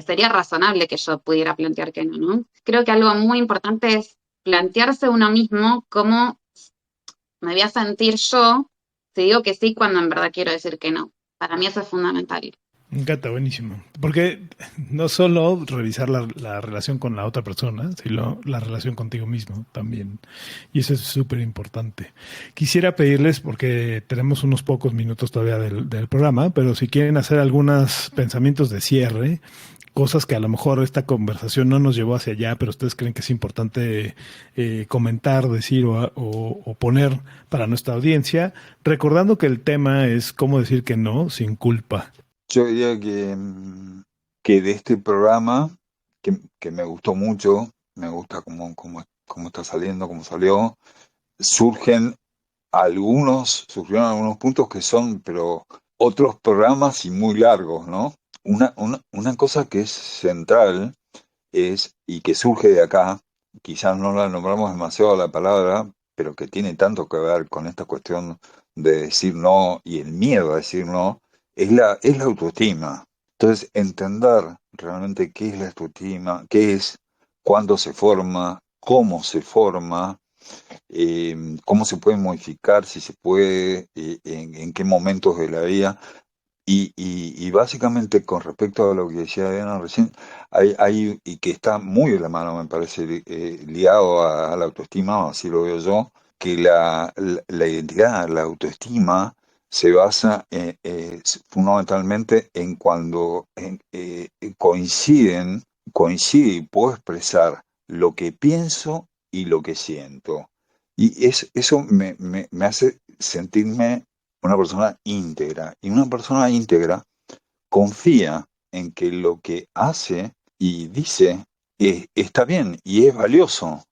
sería razonable que yo pudiera plantear que no, ¿no? Creo que algo muy importante es plantearse uno mismo cómo me voy a sentir yo si digo que sí cuando en verdad quiero decir que no. Para mí eso es fundamental. Me encanta, buenísimo. Porque no solo revisar la relación con la otra persona, sino la relación contigo mismo también. Y eso es súper importante. Quisiera pedirles, porque tenemos unos pocos minutos todavía del programa, pero si quieren hacer algunos pensamientos de cierre, cosas que a lo mejor esta conversación no nos llevó hacia allá, pero ustedes creen que es importante comentar, decir o poner para nuestra audiencia, recordando que el tema es cómo decir que no sin culpa. Yo diría que de este programa, que me gustó mucho, me gusta cómo está saliendo, cómo salió, surgieron algunos puntos que son, pero otros programas y muy largos, ¿no? Una cosa que es central y que surge de acá, quizás no la nombramos demasiado la palabra, pero que tiene tanto que ver con esta cuestión de decir no y el miedo a decir no, es la autoestima. Entonces, entender realmente qué es la autoestima, qué es, cuándo se forma, cómo se forma, cómo se puede modificar, si se puede, en qué momentos de la vida. Y básicamente con respecto a lo que decía Diana recién, y que está muy de la mano, me parece, ligado a la autoestima, así lo veo yo, que la identidad, la autoestima, se basa fundamentalmente en cuando coincide y puedo expresar lo que pienso y lo que siento. Y eso me hace sentirme una persona íntegra. Y una persona íntegra confía en que lo que hace y dice está bien y es valioso.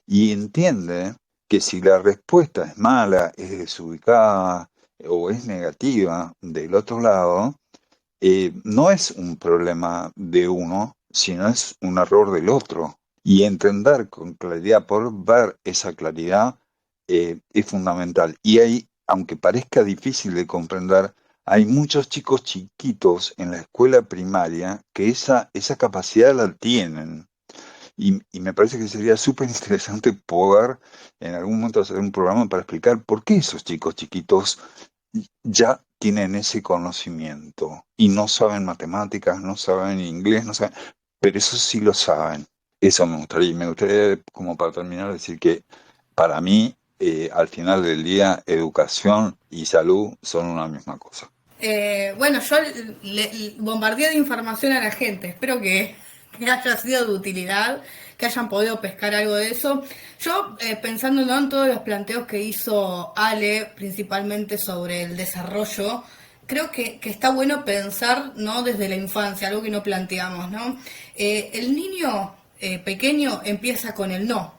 Y entiende que si la respuesta es mala, es desubicada o es negativa del otro lado, no es un problema de uno, sino es un error del otro. Y entender con claridad, poder ver esa claridad, es fundamental. Y ahí, aunque parezca difícil de comprender, hay muchos chicos chiquitos en la escuela primaria que esa capacidad la tienen. Y me parece que sería súper interesante poder en algún momento hacer un programa para explicar por qué esos chicos chiquitos ya tienen ese conocimiento y no saben matemáticas, no saben inglés, no saben, pero eso sí lo saben. Eso me gustaría como para terminar decir que para mí, al final del día, educación y salud son una misma cosa. Bueno, yo le bombardeé de información a la gente. Espero que haya sido de utilidad, que hayan podido pescar algo de eso. Yo, pensando, ¿no?, en todos los planteos que hizo Ale, principalmente sobre el desarrollo, creo que está bueno pensar, ¿no?, desde la infancia, algo que no planteamos, ¿no? El niño pequeño empieza con el ¿no?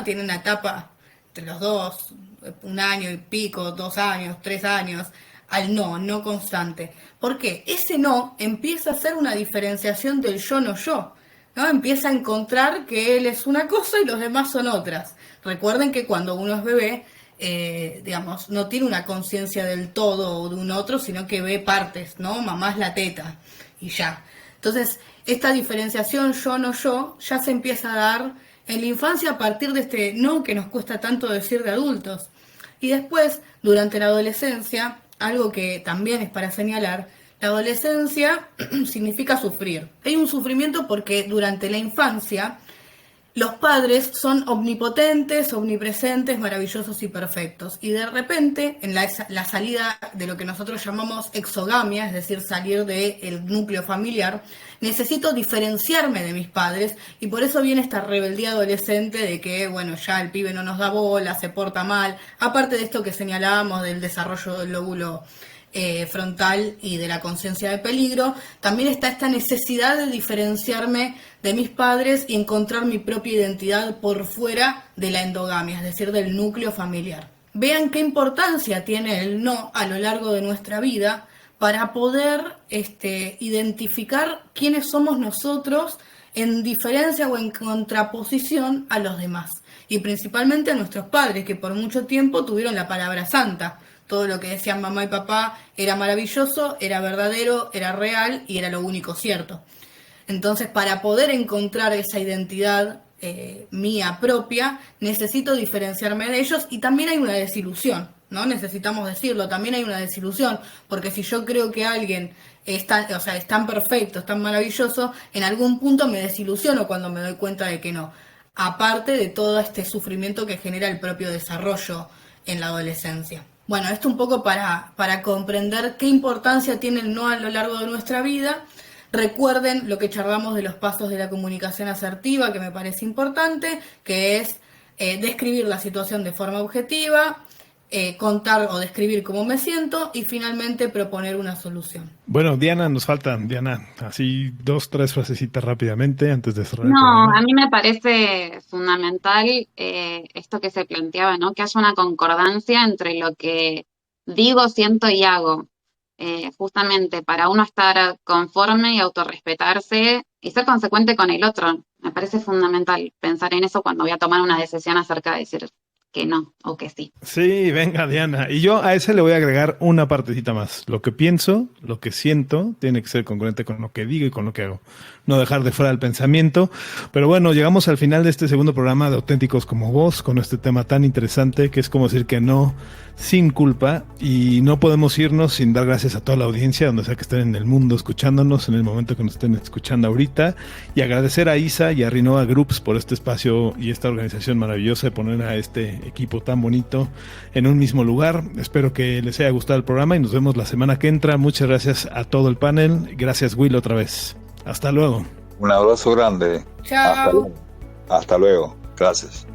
Tiene una etapa entre los 1 año y pico, 2 años, 3 años, al no constante. ¿Por qué? Ese no empieza a ser una diferenciación del yo no yo, ¿no? Empieza a encontrar que él es una cosa y los demás son otras. Recuerden que cuando uno es bebé, digamos, no tiene una conciencia del todo o de un otro, sino que ve partes, ¿no? Mamá es la teta y ya. Entonces, esta diferenciación yo no yo ya se empieza a dar en la infancia a partir de este no que nos cuesta tanto decir de adultos. Y después, durante la adolescencia, algo que también es para señalar, la adolescencia significa sufrir. Hay un sufrimiento porque durante la infancia los padres son omnipotentes, omnipresentes, maravillosos y perfectos. Y de repente, en la salida de lo que nosotros llamamos exogamia, es decir, salir del núcleo familiar, necesito diferenciarme de mis padres y por eso viene esta rebeldía adolescente de que, bueno, ya el pibe no nos da bola, se porta mal. Aparte de esto que señalábamos del desarrollo del lóbulo frontal y de la conciencia de peligro, también está esta necesidad de diferenciarme de mis padres y encontrar mi propia identidad por fuera de la endogamia, es decir, del núcleo familiar. Vean qué importancia tiene el no a lo largo de nuestra vida para poder identificar quiénes somos nosotros en diferencia o en contraposición a los demás. Y principalmente a nuestros padres, que por mucho tiempo tuvieron la palabra santa. Todo lo que decían mamá y papá era maravilloso, era verdadero, era real y era lo único cierto. Entonces, para poder encontrar esa identidad mía propia, necesito diferenciarme de ellos y también hay una desilusión, ¿no? Necesitamos decirlo, también hay una desilusión, porque si yo creo que alguien es tan perfecto, es tan maravilloso, en algún punto me desilusiono cuando me doy cuenta de que no. Aparte de todo este sufrimiento que genera el propio desarrollo en la adolescencia. Bueno, esto un poco para comprender qué importancia tiene el no a lo largo de nuestra vida. Recuerden lo que charlamos de los pasos de la comunicación asertiva, que me parece importante, que es describir la situación de forma objetiva, contar o describir cómo me siento y finalmente proponer una solución. Bueno, Diana, nos faltan, Diana, así 2, 3 frasecitas rápidamente antes de cerrar el No, programa. a mí me parece fundamental esto que se planteaba, ¿no? Que haya una concordancia entre lo que digo, siento y hago. Justamente para uno estar conforme y autorrespetarse y ser consecuente con el otro. Me parece fundamental pensar en eso cuando voy a tomar una decisión acerca de decir que no o que sí. Sí, venga, Diana. Y yo a ese le voy a agregar una partecita más. Lo que pienso, lo que siento, tiene que ser congruente con lo que digo y con lo que hago. No dejar de fuera el pensamiento. Pero bueno, llegamos al final de este segundo programa de Auténticos como Vos, con este tema tan interesante que es como decir que no sin culpa, y no podemos irnos sin dar gracias a toda la audiencia, donde sea que estén en el mundo escuchándonos, en el momento que nos estén escuchando ahorita, y agradecer a ISA y a Rinoa Groups por este espacio y esta organización maravillosa de poner a este equipo tan bonito en un mismo lugar. Espero que les haya gustado el programa y nos vemos la semana que entra. Muchas gracias a todo el panel. Gracias, Will, otra vez. Hasta luego. Un abrazo grande. Chao. Hasta luego. Gracias.